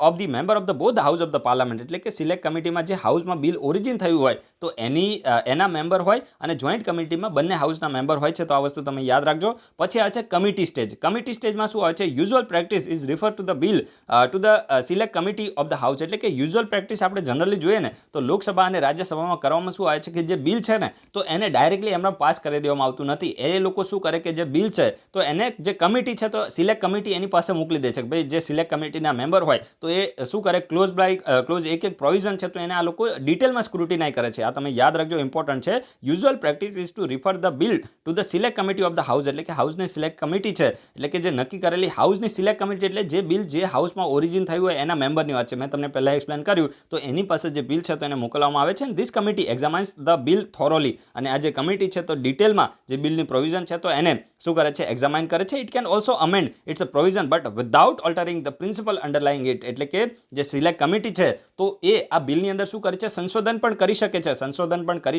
of the member of the both house of the parliament. એટલે કે select કમિટીમાં જે હાઉસમાં બિલ ઓરિજિન થયું હોય તો એના member હોય અને જોઈન્ટ કમિટીમાં બંને હાઉસના મેમ્બર હોય છે. તો આ વસ્તુ તમે યાદ રાખજો. પછી આવે છે કમિટી સ્ટેજ. કમિટી સ્ટેજમાં શું આવે છે? Usual practice is refer two the bill to the select committee of the house. એટલે કે યુઝ્યુઅલ પ્રેક્ટિસ આપણે જનરલી જોઈએ ને તો લોકસભા અને રાજ્યસભામાં કરવામાં શું આવે છે કે જે બિલ છે ને તો એને ડાયરેક્ટલી એમના પાસ કરી દેવામાં આવતું નથી. એ લોકો શું કરે કે જે બિલ છે તો એને જે કમિટી છે તો સિલેક્ટ કમિટી એની પાસે મોકલી દે છે કે ભાઈ જે સિલેક્ટ કમિટીના મેમ્બર હોય તો એ શું કરે, ક્લોઝ એક પ્રોવિઝન છે તો એને આ લોકો ડિટેલમાં સ્ક્રુટિનાઇઝ કરે છે. આ તમે યાદ રાખજો, ઇમ્પોર્ટન્ટ છે. Usual practice is to refer the bill to the select committee of the house. એટલે કે હાઉસની સિલેક્ટ કમિટી છે એટલે કે જે નક્કી કરેલી હાઉસની સિલેક્ટ કમિટી એટલે જે બિલ જે હાઉસમાં ઓરિજિન થયું હોય એના મેમ્બરની વાત છે. મેં તમને પહેલા એક્સપ્લેન કર્યું. તો એની પાસે જે બિલ છે તો એને મોકલવામાં આવે છે ને ધીસ કમિટી એક્ઝામાઇન્સ ધ બિલ થોરોલી, અને આ જે કમિટી છે તો ડિટેલમાં જે બિલની પ્રોવિઝન છે તો એને શું કરે છે, એક્ઝામાઇન કરે છે. It can also amend its a provision but without altering the principle underlying it, એટલે કે જે સિલેક્ટ કમિટી છે તો એ આ બિલની અંદર શું કરે છે, સંશોધન પણ કરી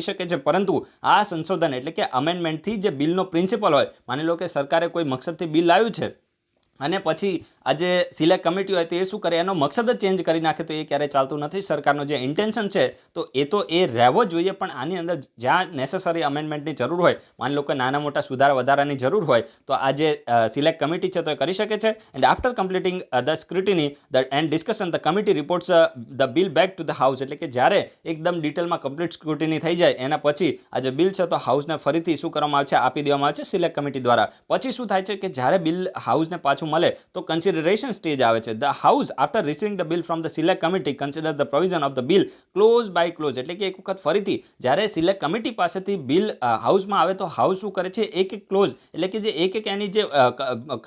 શકે છે, પરંતુ આ સંશોધન એટલે કે અમેન્ડમેન્ટથી જે બિલનો પ્રિન્સિપલ હોય, માની લો કે સરકારે કોઈ મકસદથી બિલ લાવ્યું છે અને પછી આ જે સિલેક્ટ કમિટી હોય તે શું કરે, એનો મકસદ જ ચેન્જ કરી નાખે, તો એ ક્યારેય ચાલતું નથી. સરકારનો જે ઇન્ટેન્શન છે તો એ રહેવો જોઈએ, પણ આની અંદર જ્યાં નેસેસરી અમેન્ડમેન્ટની જરૂર હોય, માની લો કે નાના મોટા સુધારા વધારાની જરૂર હોય, તો આ જે સિલેક્ટ કમિટી છે તો એ કરી શકે છે. And after completing the scrutiny and discussion the committee reports the bill back to the house, એટલે કે જ્યારે એકદમ ડિટેલમાં કમ્પ્લીટ સ્ક્રુટિની થઈ જાય એના પછી આ જે બિલ છે તો હાઉસને ફરીથી શું કરવામાં આવે છે, આપી દેવામાં આવે છે સિલેક્ટ કમિટી દ્વારા. પછી શું થાય છે કે જ્યારે બિલ હાઉસને પાછું મળે તો કન્સિડરેશન સ્ટેજ આવે છે. The house after receiving the bill from the select committee consider the provision of the bill clause by clause, એટલે કે એક વખત ફરીથી જ્યારે સિલેક્ટ કમિટી પાસેથી બિલ હાઉસમાં આવે તો હાઉસ શું કરે છે, એક ક્લોઝ એટલે કે જે એક એની જે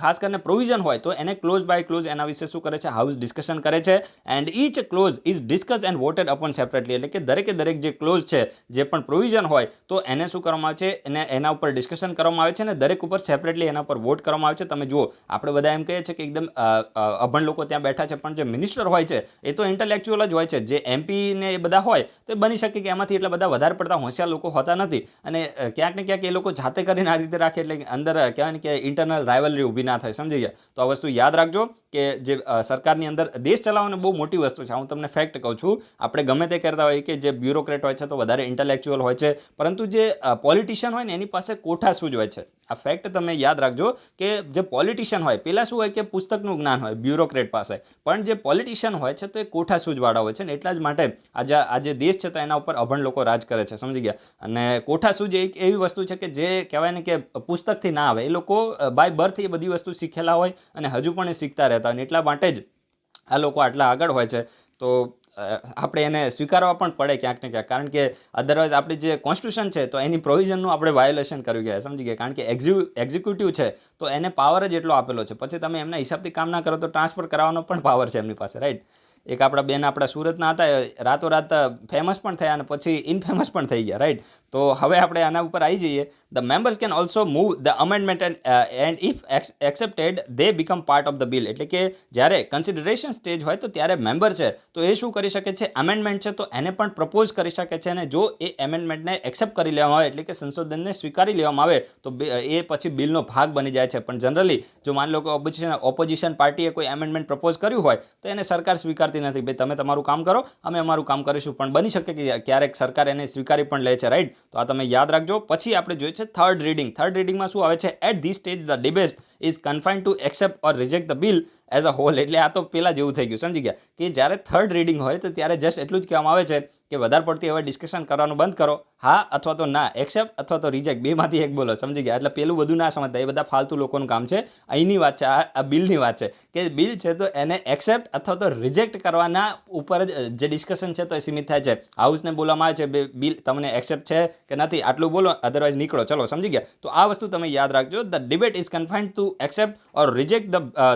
ખાસ કરીને પ્રોવિઝન હોય તો એને ક્લોઝ બાય ક્લોઝ એના વિશે શું કરે છે, હાઉસ ડિસ્કશન કરે છે. And each clause is discuss and voted upon separately, એટલે કે દરેક જે ક્લોઝ છે, જે પણ પ્રોવિઝન હોય તો એને શું કરવામાં આવે છે, એના ઉપર ડિસ્કશન કરવામાં આવે છે અને દરેક ઉપર સેપરેટલી એના ઉપર વોટ કરવામાં આવે છે. તમે જુઓ, આપણે બધા એમ કહીએ છીએ કે એકદમ અભણ લોકો ત્યાં બેઠા છે, પણ જે મિનિસ્ટર હોય છે એ તો ઇન્ટેલેક્ચ્યુઅલ જ હોય છે. જે એમપી ને એ બધા હોય તો એ બની શકે કે એમાંથી એટલા બધા વધારે પડતા હોશિયાર લોકો હોતા નથી, અને ક્યાંક ને ક્યાંક એ લોકો જાતે કરીને આ રીતે રાખે, એટલે અંદર કહેવાય ને કે ઇન્ટરનલ રાઇવલરી ઊભી ના થાય. સમજી ગયા? તો આ વસ્તુ યાદ રાખજો કે જે સરકારની અંદર દેશ ચલાવવાની બહુ મોટી વસ્તુ છે. હું તમને ફેક્ટ કહું છું, આપણે ગમે તે કરતા હોય કે જે બ્યુરોક્રેટ હોય છે તો વધારે ઇન્ટેલેક્ચ્યુઅલ હોય છે, પરંતુ જે પોલિટિશિયન હોય ને એની પાસે કોઠાસૂઝ હોય છે. આ ફેક્ટ તમે યાદ રાખજો કે જે પોલિટિશિયન હોય, પહેલાં શું હોય કે પુસ્તકનું જ્ઞાન હોય બ્યુરોક્રેટ પાસે, પણ જે પોલિટિશિયન હોય છે તો એ કોઠાસૂઝવાળા હોય છે ને એટલા જ માટે આ જે દેશ છે તો એના ઉપર અભણ લોકો રાજ કરે છે. સમજી ગયા? અને કોઠાસૂઝ એક એવી વસ્તુ છે કે જે કહેવાય ને કે પુસ્તકથી ના આવે, એ લોકો બાય બર્થ એ બધી વસ્તુ શીખેલા હોય અને હજુ પણ એ શીખતા રહેતા હોય, એટલા માટે જ આ લોકો આટલા આગળ હોય છે. તો આપણે એને સ્વીકારવા પણ પડે ક્યાંક ને ક્યાંક, કારણ કે અદરવાઇઝ આપણી જે કોન્સ્ટિટ્યુશન છે તો એની પ્રોવિઝનનું આપણે વાયોલેશન કર્યું ગયા. સમજી ગયા? કારણ કે એક્ઝિક્યુટિવ છે તો એને પાવર જ એટલો આપેલો છે, પછી તમે એમના હિસાબથી કામ ના કરો તો ટ્રાન્સફર કરાવવાનો પણ પાવર છે એમની પાસે, રાઈટ? એક આપણા સુરતના હતા, રાતોરાત ફેમસ પણ થયા અને પછી ઇનફેમસ પણ થઈ ગયા, રાઈટ? તો હવે આપણે આના ઉપર આવી જઈએ. The members can also move the amendment and if accepted they become part of the bill, એટલે કે જ્યારે કન્સિડરેશન સ્ટેજ હોય તો ત્યારે મેમ્બર છે તો એ શું કરી શકે છે, અમેન્ડમેન્ટ છે તો એને પણ પ્રપોઝ કરી શકે છે, અને જો એ એમેન્ડમેન્ટને એક્સેપ્ટ કરી લેવામાં આવે એટલે કે સંશોધનને સ્વીકારી લેવામાં આવે તો એ પછી બિલનો ભાગ બની જાય છે. પણ જનરલી જો માની લો કે ઓપોઝિશન પાર્ટીએ કોઈ એમેન્ડમેન્ટ પ્રપોઝ કર્યું હોય તો એને સરકાર સ્વીકારતી નથી. ભાઈ તમે તમારું કામ કરો, અમે અમારું કામ કરીશું, પણ બની શકે કે ક્યારેક સરકાર એને સ્વીકારી પણ લે છે, રાઈટ? તો આ તમે યાદ રાખજો. પછી આપણે જોઈએ છે થર્ડ રીડિંગ. થર્ડ રીડિંગમાં શું આવે છે, at this stage the debate is confined to accept or reject the bill as a whole, એટલે આ તો પેલા જેવું થઈ ગયું. સમજી ગયા? કે જ્યારે થર્ડ રીડિંગ હોય તો ત્યારે જસ્ટ એટલું જ કહેવામાં આવે છે કે વધારે પડતી હવે ડિસ્કશન કરવાનું બંધ કરો, હા અથવા તો ના, એક્સેપ્ટ અથવા તો રિજેક્ટ, બેમાંથી એક બોલો. સમજી ગયા? એટલે પેલું બધું ના સમજતા, એ બધા ફાલતુ લોકોનું કામ છે. અહીંની વાત છે, આ બિલની વાત છે કે બિલ છે તો એને એક્સેપ્ટ અથવા તો રિજેક્ટ કરવાના ઉપર જ જે ડિસ્કશન છે તો એ સીમિત થાય છે. હાઉસને બોલવામાં આવે છે બિલ તમને એક્સેપ્ટ છે કે નથી આટલું બોલો, અદરવાઇઝ નીકળો. ચલો, સમજી ગયા? તો આ વસ્તુ તમે યાદ રાખજો. The debate is confined to accept or reject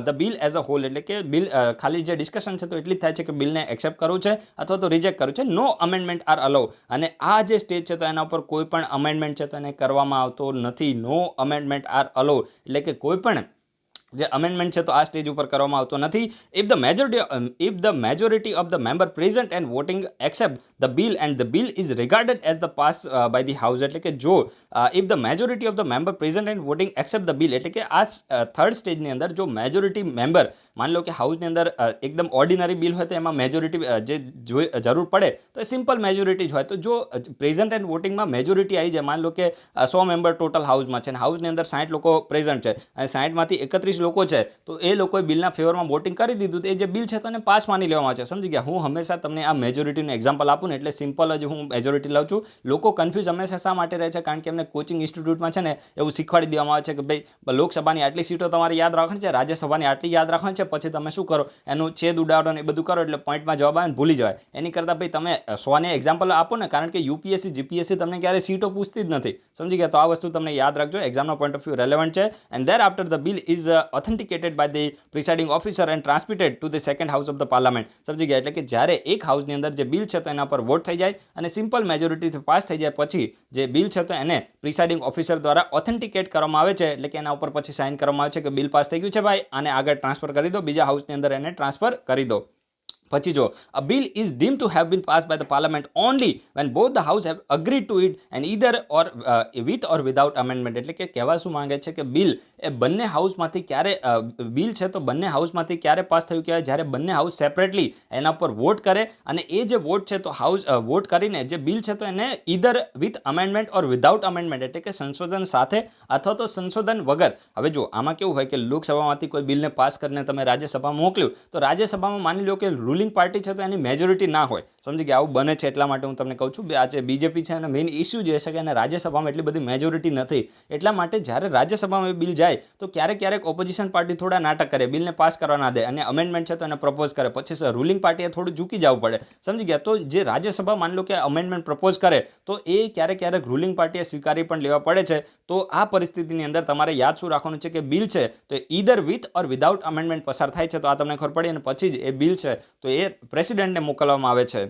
the bill as a whole, એટલે કે બિલ ખાલી જે ડિસ્કશન છે તો એટલી જ થાય છે કે બિલને એક્સેપ્ટ કરવું છે અથવા તો રિજેક્ટ કરવું છે. નો અમેન્ડમેન્ટ આર અલાઉ, અને આ જે સ્ટેજ છે તો એના ઉપર કોઈ પણ અમેન્ડમેન્ટ છે તો એને કરવામાં આવતો નથી. નો અમેન્ડમેન્ટ આર અલાઉ, એટલે કે કોઈ પણ જે અમેન્ડમેન્ટ છે તો આ સ્ટેજ ઉપર કરવામાં આવતો નથી. If the majority of the member present and voting accept the bill and the bill is regarded as the pass by the house, એટલે કે જો if the majority of the member present and voting accept the bill, એટલે કે આ third સ્ટેજની અંદર જો majority member, માની લો કે હાઉસની અંદર એકદમ ઓર્ડિનરી બિલ હોય તો એમાં મેજોરિટી જે જરૂર પડે તો એ સિમ્પલ મેજોરિટી જ હોય. તો જો પ્રેઝન્ટ એન્ડ વોટિંગમાં મેજોરિટી આવી જાય, માની લો કે 100 મેમ્બર ટોટલ હાઉસમાં છે અને હાઉસની અંદર 60 લોકો પ્રેઝન્ટ છે અને 60માંથી 31 લોકો છે તો એ લોકોએ બિલના ફેવરમાં વોટિંગ કરી દીધું તો એ જે બિલ છે તો એને પાસ માની લેવામાં આવે છે. સમજી ગયા? હું હંમેશા તમને આ મેજોરિટીનું એક્ઝામ્પલ આપું ને એટલે સિમ્પલ જ હું મેજોરિટી લઉં છું. લોકો કન્ફ્યુઝ હંમેશા શા માટે રહે છે, કારણ કે એમને કોચિંગ ઇન્સ્ટિટ્યૂટમાં છે ને એવું શીખવાડી દેવામાં આવે છે કે ભાઈ લોકસભાની આટલી સીટો તમારે યાદ રાખવાની છે, રાજ્યસભાની આટલી યાદ રાખવાની છે, પછી તમે શું કરો એનું છેદ ઉડાડો ને એ બધું કરો એટલે પોઈન્ટમાં જવાબ આવે ને ભૂલી જવાય. એની કરતાં ભાઈ તમે 100ને એક્ઝામ્પલ આપો ને, કારણ કે યુપીએસસી જીપીએસસી તમને ક્યારે સીટો પૂછતી જ નથી. સમજી ગયા? તો આ વસ્તુ તમને યાદ રાખજો, એક્ઝામનો પોઈન્ટ ઓફ વ્યૂ રેલેવન્ટ છે. And there after the bill is authenticated by the presiding officer and transmitted to the second house of the parliament. સમજી ગયા? એટલે કે જ્યારે એક હાઉસની અંદર જે બિલ છે તો એના પર વોટ થઈ જાય અને સિમ્પલ મેજોરિટીથી પાસ થઈ જાય પછી જે બિલ છે તો એને પ્રિસાઇડિંગ ઓફિસર દ્વારા ઓથેન્ટિકેટ કરવામાં આવે છે, એટલે કે એના ઉપર પછી સાઇન કરવામાં આવે છે કે બિલ પાસ થઈ ગયું છે ભાઈ, આને આગળ ટ્રાન્સફર કરી દો, બીજા હાઉસની અંદર એને ટ્રાન્સફર કરી દો. પછી જો a bill is deemed to have been pass by the parliament only when both the house have agreed to it and either or with or without amendment. એટલે કે કહેવા શું માંગે છે કે બિલ એ બંને હાઉસમાંથી ક્યારે બિલ છે તો બંને હાઉસમાંથી ક્યારે પાસ થયું કહેવાય જ્યારે બંને હાઉસ સેપરેટલી એના પર વોટ કરે અને એ જે વોટ છે તો હાઉસ વોટ કરીને જે બિલ છે તો એને either with amendment or without amendment એટલે કે સંશોધન સાથે અથવા તો સંશોધન વગર. હવે જો આમાં કેવું હોય કે લોકસભામાંથી કોઈ બિલને પાસ કરીને તમે રાજ્યસભામાં મોકલ્યું તો રાજ્યસભામાં માની લો કે રૂલિંગ પાર્ટી છે તો એની મેજોરિટી ના હોય. સમજી ગયા? આવું બને છે એટલા માટે હું તમને કહું છું. આજે બીજેપી છે અને મેઇન ઇસ્યુ જે છે કે એને રાજ્યસભામાં એટલી બધી મેજોરિટી નથી, એટલા માટે જ્યારે રાજ્યસભામાં બિલ જાય તો ક્યારેક ઓપોઝિશન પાર્ટી થોડા નાટક કરે, બિલને પાસ કરવા ના દે અને અમેન્ડમેન્ટ છે તો એને પ્રપોઝ કરે, પછી રૂલિંગ પાર્ટીએ થોડું ઝૂકી જવું પડે. સમજી ગયા? તો જે રાજ્યસભા માની લો કે અમેન્ડમેન્ટ પ્રપોઝ કરે તો એ ક્યારેક રૂલિંગ પાર્ટીએ સ્વીકારી પણ લેવા પડે છે. તો આ પરિસ્થિતિની અંદર તમારે યાદ શું રાખવાનું છે કે બિલ છે તો either with or without amendment પસાર થાય છે, તો આ તમને ખબર પડી અને પછી જ એ બિલ છે તો એ પ્રેસિડેન્ટને મોકલવામાં આવે છે.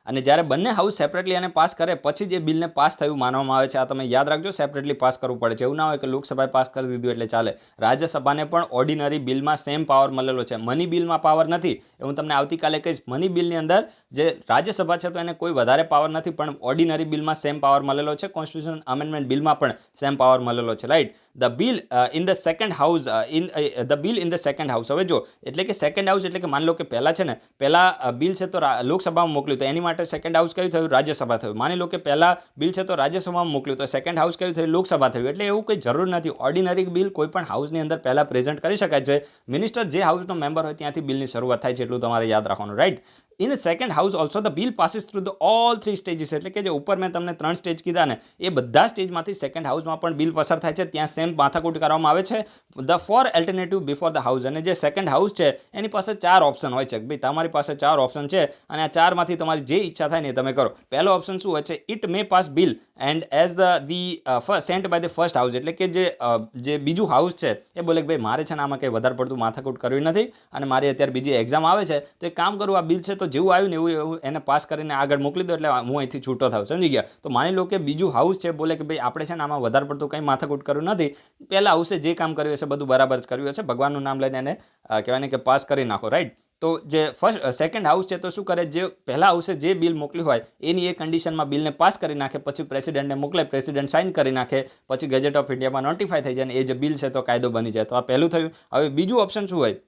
અને જ્યારે બંને હાઉસ સેપરેટલી એને પાસ કરે પછી જ એ બિલને પાસ થયું માનવામાં આવે છે. આ તમે યાદ રાખજો, સેપરેટલી પાસ કરવું પડે છે. એવું ના હોય કે લોકસભાએ પાસ કરી દીધું એટલે ચાલે. રાજ્યસભાને પણ ઓર્ડિનરી બિલમાં સેમ પાવર મળેલો છે, મની બિલમાં પાવર નથી. એ હું તમને આવતીકાલે કહીશ. મની બિલની અંદર જે રાજ્યસભા છે તો એને કોઈ વધારે પાવર નથી, પણ ઓર્ડિનરી બિલમાં સેમ પાવર મળેલો છે. કોન્સ્ટિટ્યુશન અમેન્ડમેન્ટ બિલમાં પણ સેમ પાવર મળેલો છે. Right? The bill in the second house the bill in the second house. હવે જો એટલે કે સેકન્ડ હાઉસ એટલે કે માની લો કે પહેલા છે ને પહેલા બિલ છે તો લોકસભામાં મોકલ્યું તો એની માટે સેકન્ડ હાઉસ કયું થયું? રાજ્યસભા થયું. માની લો કે પહેલા બિલ છે તો રાજ્યસભામાં મોકલ્યું તો સેકન્ડ હાઉસ કયું થયું? લોકસભા થયું. એટલે એવું કંઈ જરૂર નથી. ઓર્ડિનરી બિલ કોઈ પણ હાઉસની અંદર પહેલા પ્રેઝન્ટ કરી શકાય છે. મિનિસ્ટર જે હાઉસનો મેમ્બર હોય ત્યાંથી બિલની શરૂઆત થાય છે, એટલું તમારે યાદ રાખવાનું. Right? In second house also the bill passes through the all 3 stages. એટલે કે જે ઉપર મેં તમને 3 સ્ટેજ કીધા ને એ બધા સ્ટેજમાંથી સેકન્ડ હાઉસમાં પણ બિલ પસાર થાય છે. ત્યાં સેમ માથાકૂટ કરવામાં આવે છે. The 4 alternative before the house. અને જે સેકન્ડ હાઉસ છે એની પાસે 4 ઓપ્શન હોય છે. ભાઈ તમારી પાસે 4 ઓપ્શન છે અને આ 4માંથી તમારી જે ઈચ્છા થાય ને તમે કરો. પહેલો ઓપ્શન શું હોય છે? It may pass bill and as the sent by the first house. એટલે કે જે બીજું હાઉસ છે એ બોલે કે ભાઈ મારે છે ને આમાં કંઈ વધારે પડતું માથાકૂટ કરવી નથી અને મારી અત્યારે બીજી એક્ઝામ આવે છે તો એક કામ કરું, આ બિલ છે તો જેવું આવ્યું ને એવું એને પાસ કરીને આગળ મોકલી દો એટલે હું અહીંથી છૂટો થાઉં. સમજી ગયા? તો માની લો કે બીજું હાઉસ છે બોલે કે ભાઈ આપણે છે ને આમાં વધારે પડતું કંઈ માથાકૂટ કર્યું નથી, પહેલા હાઉસે જે કામ કર્યું હશે બધું બરાબર જ કર્યું હશે, ભગવાનનું નામ લઈને એને કહેવાય ને કે પાસ કરી નાખો. રાઈટ? તો જે સેકન્ડ હાઉસ છે તો શું કરે? જે પહેલા હાઉસે જે બિલ મોકલ્યું હોય એની એ કન્ડિશનમાં બિલને પાસ કરી નાખે, પછી પ્રેસિડેન્ટને મોકલે, પ્રેસિડેન્ટ સાઇન કરી નાખે, પછી ગેજેટ ઓફ ઇન્ડિયામાં નોટિફાય થઈ જાય અને એ જે બિલ છે તો કાયદો બની જાય. તો આ પહેલું થયું. હવે બીજું ઓપ્શન શું હોય?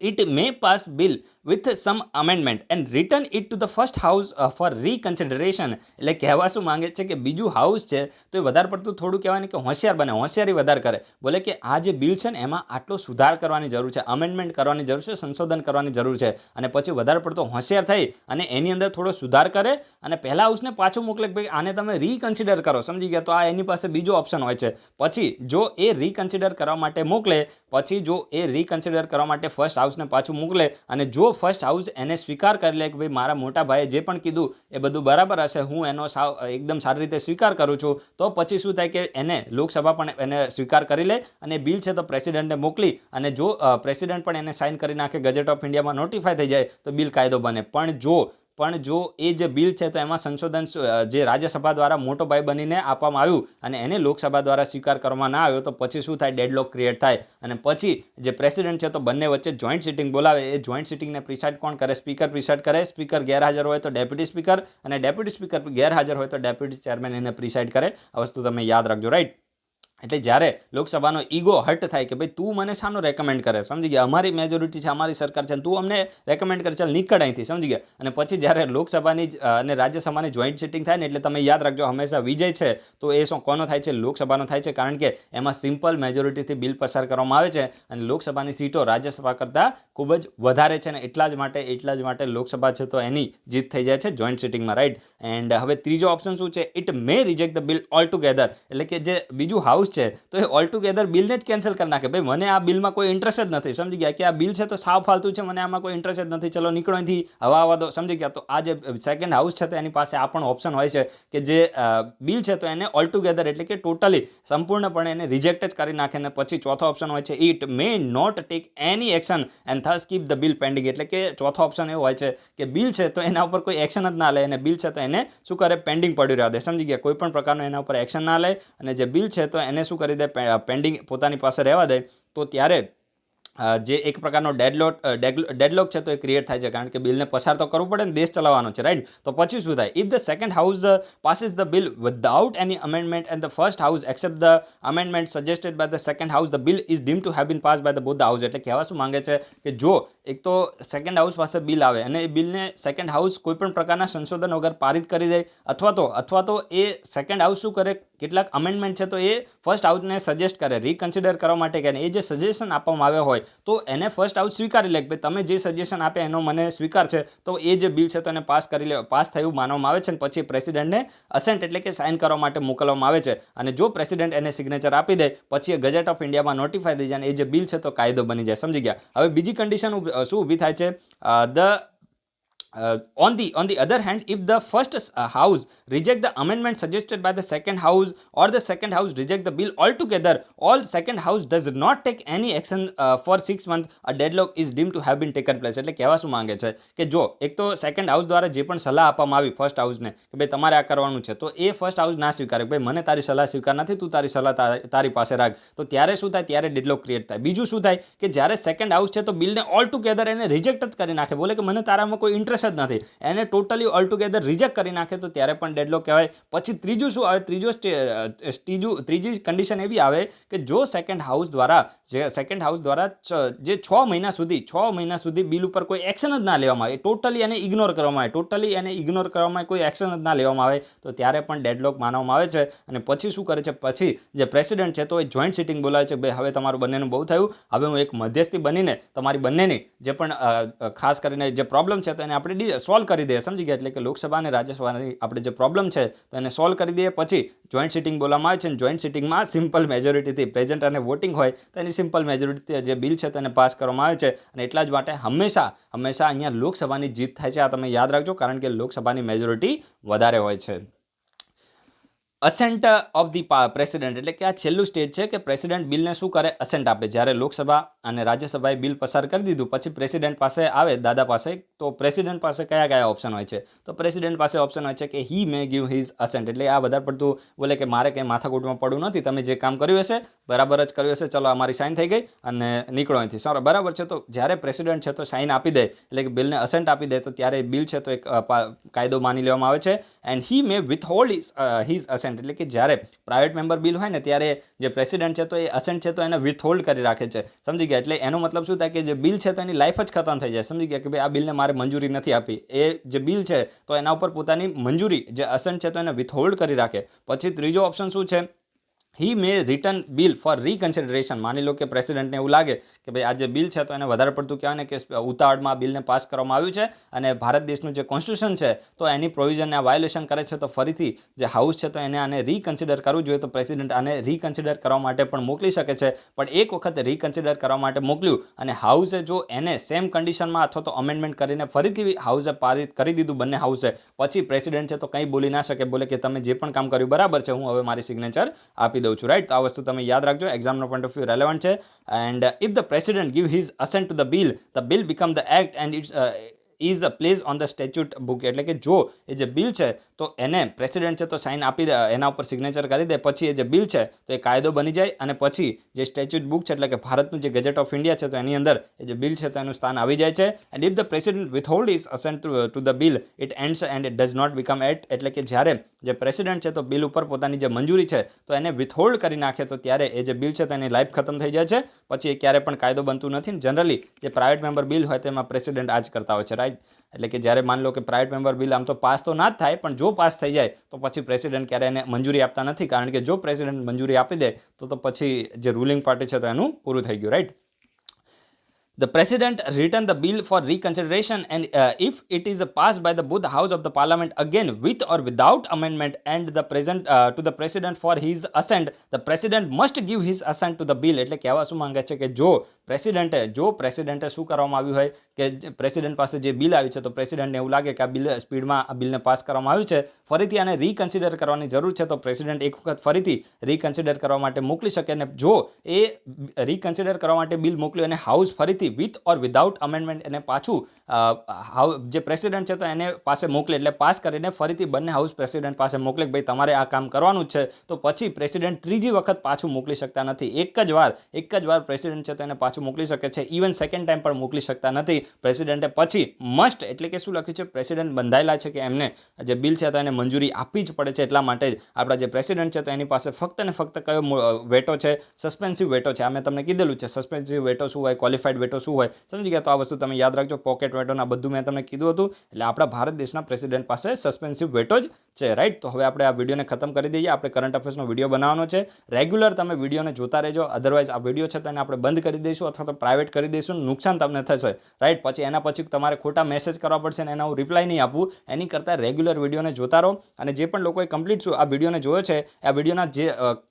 It may pass bill with some amendment and return it to the first house for reconsideration. એટલે કહેવા શું માંગે છે કે બીજું હાઉસ છે તો એ વધારે પડતું થોડું કહેવાય ને કે હોશિયાર બને, હોશિયારી વધારે કરે. બોલે કે આ જે બિલ છે ને એમાં આટલો સુધાર કરવાની જરૂર છે, અમેન્ડમેન્ટ કરવાની જરૂર છે, સંશોધન કરવાની જરૂર છે, અને પછી વધારે પડતો હોશિયાર થઈ અને એની અંદર થોડો સુધાર કરે અને પહેલા હાઉસને પાછું મોકલે કે ભાઈ આને તમે રીકન્સિડર કરો. સમજી ગયા? તો આ એની પાસે બીજો ઓપ્શન હોય છે. પછી જો એ રીકન્સિડર કરવા માટે મોકલે, પછી જો એ રીકન્સિડર કરવા માટે ફર્સ્ટ હાઉસને પાછું મોકલે અને જો ફર્સ્ટ હાઉસ એને સ્વીકાર કરી લે કે ભાઈ મારા મોટા ભાઈએ જે પણ કીધું એ બધું બરાબર હશે, હું એનો એકદમ સારી રીતે સ્વીકાર કરું છું, તો પછી શું થાય કે એને લોકસભા પણ એને સ્વીકાર કરી લે અને બિલ છે તો પ્રેસિડેન્ટને મોકલી અને જો પ્રેસિડેન્ટ પણ એને સાઇન કરી નાખે, ગેજેટ ઓફ ઇન્ડિયામાં નોટિફાય થઈ જાય તો બિલ કાયદો બને. પણ જો એ જે બિલ છે તો એમાં સંશોધન જે રાજ્યસભા દ્વારા મોટો ભાઈ બનીને આપવામાં આવ્યું અને એને લોકસભા દ્વારા સ્વીકાર કરવામાં ના આવ્યો તો પછી શું થાય? ડેડલોક ક્રિએટ થાય અને પછી જે પ્રેસિડેન્ટ છે તો બંને વચ્ચે જોઈન્ટ સિટિંગ બોલાવે. એ જોઈન્ટ સિટિંગને પ્રિસાઇડ કોણ કરે? સ્પીકર પ્રિસાઇડ કરે. સ્પીકર ગેરહાજર હોય તો ડેપ્યુટી સ્પીકર અને ડેપ્યુટી સ્પીકર ગેરહાજર હોય તો ડેપ્યુટી ચેરમેન એને પ્રિસાઇડ કરે. આ વસ્તુ તમે યાદ રાખજો. રાઈટ? એટલે જ્યારે લોકસભાનો ઈગો હર્ટ થાય કે ભાઈ તું મને શાનો રેકમેન્ડ કરે? સમજી ગયા? અમારી મેજોરિટી છે, અમારી સરકાર છે, તું અમને રેકમેન્ડ કરે, ચાલ નીકળ અહીંથી. સમજી ગયા? અને પછી જ્યારે લોકસભાની અને રાજ્યસભાની જોઈન્ટ સિટિંગ થાય ને એટલે તમે યાદ રાખજો હંમેશા વિજય છે તો એ શું કોનો થાય છે? લોકસભાનો થાય છે, કારણ કે એમાં સિમ્પલ મેજોરિટીથી બિલ પસાર કરવામાં આવે છે અને લોકસભાની સીટો રાજ્યસભા કરતાં ખૂબ જ વધારે છે ને એટલા જ માટે લોકસભા છે તો એની જીત થઈ જાય છે જોઈન્ટ સિટિંગમાં. રાઈટ? એન્ડ હવે ત્રીજો ઓપ્શન શું છે? It May reject the bill all together. એટલે કે જે બીજું હાઉસ હાઉસ છે તો એ ઓલ ટુગેધર બિલને જ કેન્સલ કરી નાખે. ભાઈ મને આ બિલમાં કોઈ ઇન્ટરેસ્ટ જ નથી, સમજી ગયા કે આ બિલ છે તો સાવ ફાલતુ છે, મને આમાં કોઈ ઇન્ટરેસ્ટ જ નથી, ચલો નીકળો અહીંથી, હવા આવવા દો, સમજી ગયા. તો આ જે સેકન્ડ હાઉસ છે તો એની પાસે આ પણ ઓપ્શન હોય છે કે જે બિલ છે તો એને ઓલ ટુગેધર એટલે કે ટોટલી સંપૂર્ણપણે એને રિજેક્ટ જ કરી નાખે. અને પછી ચોથો ઓપ્શન હોય છે it may not take any action and thus keep the bill pending. એટલે કે ચોથો ઓપ્શન એવો હોય છે કે બિલ છે તો એના ઉપર કોઈ એક્શન જ ના લે, અને બિલ છે તો એને શું કરે, પેન્ડિંગ પડ્યું રહેવા દે, સમજી ગયા. કોઈ પણ પ્રકારનો એના ઉપર એક્શન ના લે અને જે બિલ છે તો એને શું કરી દે, પેન્ડિંગ પોતાની પાસે રહેવા દે. તો ત્યારે જે એક પ્રકારનો ડેડલોક છે તો એ ક્રિએટ થાય છે, કારણ કે બિલને પસાર તો કરવું પડે ને, દેશ ચલાવવાનો છે, રાઈટ. તો પછી શું થાય, if the second house passes the bill without any amendment and the first house accept the amendment suggested by the second house, the bill is deem to have been pass by the both the house. એટલે કહેવા શું માંગે છે કે જો એક તો second house પાસે બિલ આવે અને એ બિલને સેકન્ડ હાઉસ કોઈ પણ પ્રકારના સંશોધન વગર પારિત કરી દે, અથવા તો એ સેકન્ડ હાઉસ શું કરે, કેટલાક અમેન્ડમેન્ટ છે તો એ ફર્સ્ટ હાઉસને સજેસ્ટ કરે, રીકન્સિડર કરવા માટે કે એ જે સજેશન આપવામાં આવ્યો હોય તો એને ફર્સ્ટ હાઉસ સ્વીકારી લે કે તમે જે સજેશન આપે એનો મને સ્વીકાર છે, તો એ જે બિલ છે તો એને પાસ થયું માનવામાં આવે છે. અને પછી પ્રેસિડેન્ટને અસેન્ટ એટલે કે સાઇન કરવા માટે મોકલવામાં આવે છે, અને જો પ્રેસિડેન્ટ એને સિગ્નેચર આપી દે પછી એ ગજેટ ઓફ ઇન્ડિયામાં નોટિફાઈ થઈ જાય અને એ જે બિલ છે તો કાયદો બની જાય, સમજી ગયા. હવે બીજી કન્ડિશન શું ઊભી થાય છે, on the other hand, if the first house reject the amendment suggested by the second house or the second house reject the bill altogether, all second house does not take any action for 6 months, a deadlock is deemed to have been taken place. એટલે કહેવા શું માંગે છે કે જો એક તો second house દ્વારા જે પણ સલાહ આપવામાં આવી ફર્સ્ટ હાઉસને કે ભાઈ તમારે આ કરવાનું છે, તો એ ફર્સ્ટ હાઉસ ના સ્વીકારે, ભાઈ મને તારી સલાહ સ્વીકાર નથી, તું તારી સલાહ તારી પાસે રાખ, તો ત્યારે શું થાય, ત્યારે ડેડલોક ક્રિએટ થાય. બીજું શું થાય કે જ્યારે સેકન્ડ હાઉસ છે તો બિલને ઓલ ટુગેધર એને રિજેક્ટ જ કરી નાખે, બોલે કે મને તારામાં કોઈ ઇન્ટરેસ્ટ જ નથી, એને ટોટલી ઓલ ટુગેધર રિજેક્ટ કરી નાખે, તો ત્યારે પણ ડેડલોક કહેવાય. પછી ત્રીજું શું આવે, ત્રીજી કન્ડિશન એવી આવે કે જો સેકન્ડ હાઉસ દ્વારા જે 6 મહિના સુધી બિલ ઉપર કોઈ એક્શન જ ના લેવામાં આવે, ટોટલી એને ઇગ્નોર કરવામાં આવે, કોઈ એક્શન જ ના લેવામાં આવે, તો ત્યારે પણ ડેડલોક માનવામાં આવે છે. અને પછી શું કરે છે, પછી જે પ્રેસિડેન્ટ છે તો એ જોઈન્ટ સિટિંગ બોલાવે છે, ભાઈ હવે તમારું બંનેનું બહુ થયું, હવે હું એક મધ્યસ્થી બનીને તમારી બંનેની જે પણ ખાસ કરીને જે પ્રોબ્લેમ છે તો એને આપણે સોલ્વ કરી દઈએ, સમજી ગયા. એટલે કે લોકસભા અને રાજ્યસભાની આપણે જે પ્રોબ્લેમ છે તો એને સોલ્વ કરી દઈએ. પછી જોઈન્ટ સિટિંગ બોલવામાં આવે છે, અને જોઈન્ટ સિટિંગમાં સિમ્પલ મેજોરિટીથી પ્રેઝન્ટ અને વોટિંગ હોય તો એની સિમ્પલ મેજોરિટીથી જે બિલ છે તેને પાસ કરવામાં આવે છે. અને એટલા જ માટે હંમેશા અહીંયા લોકસભાની જીત થાય છે, આ તમે યાદ રાખજો, કારણ કે લોકસભાની મેજોરિટી વધારે હોય છે. અસેન્ટ ઓફ ધી પ્રેસિડેન્ટ એટલે કે આ છેલ્લું સ્ટેજ છે કે પ્રેસિડેન્ટ બિલને શું કરે, અસેન્ટ આપે. જ્યારે લોકસભા અને રાજ્યસભાએ બિલ પસાર કરી દીધું પછી પ્રેસિડેન્ટ પાસે આવે, દાદા પાસે, તો પ્રેસિડેન્ટ પાસે કયા ઓપ્શન હોય છે, તો પ્રેસિડેન્ટ પાસે ઓપ્શન હોય છે કે હી મે ગીવ હિઝ અસેન્ટ. એટલે આ વધારે પડતું બોલે કે મારે કંઈ માથાકૂટમાં પડવું નથી, તમે જે કામ કર્યું હશે બરાબર જ કર્યું હશે, ચલો અમારી સાઇન થઈ ગઈ અને નીકળો અહીંથી, સારું બરાબર છે. તો જ્યારે પ્રેસિડેન્ટ છે તો સાઇન આપી દે એટલે કે બિલને અસેન્ટ આપી દે, તો ત્યારે બિલ છે તો એક કાયદો માની લેવામાં આવે છે. એન્ડ હી મે વિથહોલ્ડ હિઝ અસેન્ટ એટલે કે જ્યારે પ્રાઇવેટ મેમ્બર બિલ હોય ને ત્યારે જે પ્રેસિડેન્ટ છે તો એ અસેન્ટ છે તો એને વિથહોલ્ડ કરી રાખે છે, સમજી ગયા. એટલે એનો મતલબ શું થાય કે જે બિલ છે તો એની લાઈફ જ ખતમ થઈ જાય, સમજી ગયા કે ભાઈ આ બિલને મારે મંજૂરી નથી આપી, એ જે બિલ છે તો એના ઉપર પોતાની મંજૂરી જે અસેન્ટ છે તો એને વિથહોલ્ડ કરી રાખે. પછી ત્રીજો ઓપ્શન શું છે, હી મે રિટર્ન બિલ ફોર રીકન્સિડરેશન. માની લો કે પ્રેસિડેન્ટને એવું લાગે કે ભાઈ આ જે બિલ છે તો એને વધારે પડતું કહેવાય ને કે ઉતાવળમાં બિલને પાસ કરવામાં આવ્યું છે અને ભારત દેશનું જે કોન્સ્ટિટ્યુશન છે તો એની પ્રોવિઝનને વાયોલેશન કરે છે, તો ફરીથી જે હાઉસ છે તો એને આને રીકન્સિડર કરવું જોઈએ. તો પ્રેસિડેન્ટ આને રીકન્સિડર કરવા માટે પણ મોકલી શકે છે, પણ એક વખત રીકન્સિડર કરવા માટે મોકલ્યું અને હાઉસે જો એને સેમ કન્ડિશનમાં અથવા તો અમેન્ડમેન્ટ કરીને ફરીથી હાઉસે પારિત કરી દીધું બંને હાઉસે, પછી પ્રેસિડેન્ટ છે તો કંઈ બોલી ના શકે, બોલે કે તમે જે પણ કામ કર્યું બરાબર છે, હું હવે મારી સિગ્નેચર આપી દઉં છું, રાઈટ. તો આ વસ્તુ તમે યાદ રાખજો, એક્ઝામનો પોઈન્ટ ઓફ વ્યૂ રેલેવન્ટ છે. And if the president give his assent to the bill become the act and its is place on the statute book. એટલે કે જો એ જે બિલ છે તો એને પ્રેસિડેન્ટ છે તો સાઇન આપી દે, એના ઉપર સિગ્નેચર કરી દે, પછી એ જે બિલ છે તો એ કાયદો બની જાય અને પછી જે સ્ટેચ્યુટ બુક છે એટલે કે ભારતનું જે ગેજેટ ઓફ ઇન્ડિયા છે તો એની અંદર એ જે બિલ છે તો એનું સ્થાન આવી જાય છે. And if the president withhold is assent to the bill it ends and it does not become act. એટલે કે જ્યારે જે પ્રેસિડેન્ટ છે તો બિલ ઉપર પોતાની જે મંજૂરી છે તો એને વિથહોલ્ડ કરી નાખે, તો ત્યારે એ જે બિલ છે તેની લાઈફ ખતમ થઈ જાય છે, પછી એ ક્યારે પણ કાયદો બનતું નથી. જનરલી જે પ્રાઇવેટ મેમ્બર બિલ હોય તો એમાં પ્રેસિડેન્ટ આ જ કરતા હોય છે, રાઈટ. એટલે કે જ્યારે માની લો કે પ્રાઇવેટ મેમ્બર બિલ આમ તો પાસ તો ના જ થાય, પણ જો પાસ થઈ જાય તો પછી પ્રેસિડેન્ટ ક્યારે એને મંજૂરી આપતા નથી, કારણ કે જો પ્રેસિડેન્ટ મંજૂરી આપી દે તો પછી જે રૂલિંગ પાર્ટી છે તો એનું પૂરું થઈ ગયું, right. The president written the bill for reconsideration, and if it is passed by the both house of the parliament again with or without amendment, and the present to the president for his assent, the president must give his assent to the bill. એટલે કહેવા શું માંગે છે કે જો પ્રેસિડેન્ટે શું કરવામાં આવ્યું હોય કે પ્રેસિડેન્ટ પાસે જે બિલ આવ્યું છે તો પ્રેસિડેન્ટને એવું લાગે કે આ બિલ સ્પીડમાં આ બિલને પાસ કરવામાં આવ્યું છે, ફરીથી આને રીકન્સિડર કરવાની જરૂર છે, તો પ્રેસિડેન્ટ એક વખત ફરીથી રીકન્સિડર કરવા માટે મોકલી શકે. અને જો એ રીકન્સિડર કરવા માટે બિલ મોકલ્યું અને હાઉસ ફરીથી વિથ ઓર વિધાઉટ અમેન્ડમેન્ટ એને પાછું જે પ્રેસિડેન્ટ છે તો એને પાસે મોકલે, એટલે પાસ કરીને ફરીથી બંને હાઉસ પ્રેસિડેન્ટ પાસે મોકલે કે ભાઈ તમારે આ કામ કરવાનું જ છે, તો પછી પ્રેસિડેન્ટ ત્રીજી વખત પાછું મોકલી શકતા નથી. એક જ વાર પ્રેસિડેન્ટ છે તો એને પાછું મોકલી શકે છે, ઇવન સેકન્ડ ટાઈમ પણ મોકલી શકતા નથી. પ્રેસિડેન્ટે પછી મસ્ટ એટલે કે શું લખ્યું છે, પ્રેસિડેન્ટ બંધાયેલા છે કે એમને જે બિલ છે તો એને મંજૂરી આપવી જ પડે છે. એટલા માટે જ આપણા જે પ્રેસિડેન્ટ છે તો એની પાસે ફક્ત ને ફક્ત કયો વેટો છે, સસ્પેન્સિવ વેટો છે. આ મેં તમને કીધેલું છે સસ્પેન્સિવ વેટો શું હોય, ક્વોલિફાઈડ વેટો શું હોય, સમજી ગયા? તો આ વસ્તુ તમે યાદ રાખજો. પોકેટ વેટોના બધું મેં તમને કીધું હતું. એટલે આપણા ભારત દેશના પ્રેસિડેન્ટ પાસે સસ્પેન્સિવ વેટો જ છે, રાઈટ? તો હવે આપણે આ વિડીયોને ખતમ કરી દઈએ. આપણે કરંટ અફેર્સનો વિડીયો બનાવવાનો છે. રેગ્યુલર તમે વિડીયોને જોતા રહેજો, અધરવાઇઝ આ વિડીયો છે તો એને આપણે બંધ કરી દઈશું અથવા તો પ્રાઇવેટ કરી દઈશું. નુકસાન તમને થશે, રાઈટ? પછી એના પછી તમારે ખોટા મેસેજ કરવા પડશે અને એના હું રિપ્લાય નહીં આપું. એની કરતાં રેગ્યુલર વિડીયોને જોતા રહો. અને જે પણ લોકોએ કમ્પ્લીટ આ વિડીયોને જોયો છે, આ વિડીયોના જે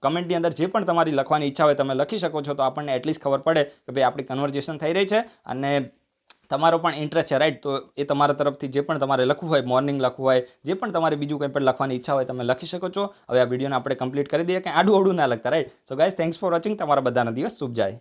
કમેન્ટની અંદર જે પણ તમારી લખવાની ઈચ્છા હોય તમે લખી શકો છો, તો આપણને એટલીસ્ટ ખબર પડે કે ભાઈ આપણી કન્વર્ઝેશન થઈ રહી છે અને તમારો પણ ઇન્ટરેસ્ટ છે, રાઈટ? તો એ તમારા તરફથી જે પણ તમારે લખવું હોય, મોર્નિંગ લખવું હોય, જે પણ તમારે બીજું કંઈ પણ લખવાની ઈચ્છા હોય તમે લખી શકો છો. હવે આ વિડીયોને આપણે કમ્પ્લીટ કરી દઈએ, કંઈ આડું ના લખતા, right? So guys, thanks for watching. તમારા બધાનો દિવસ શુભ જાય.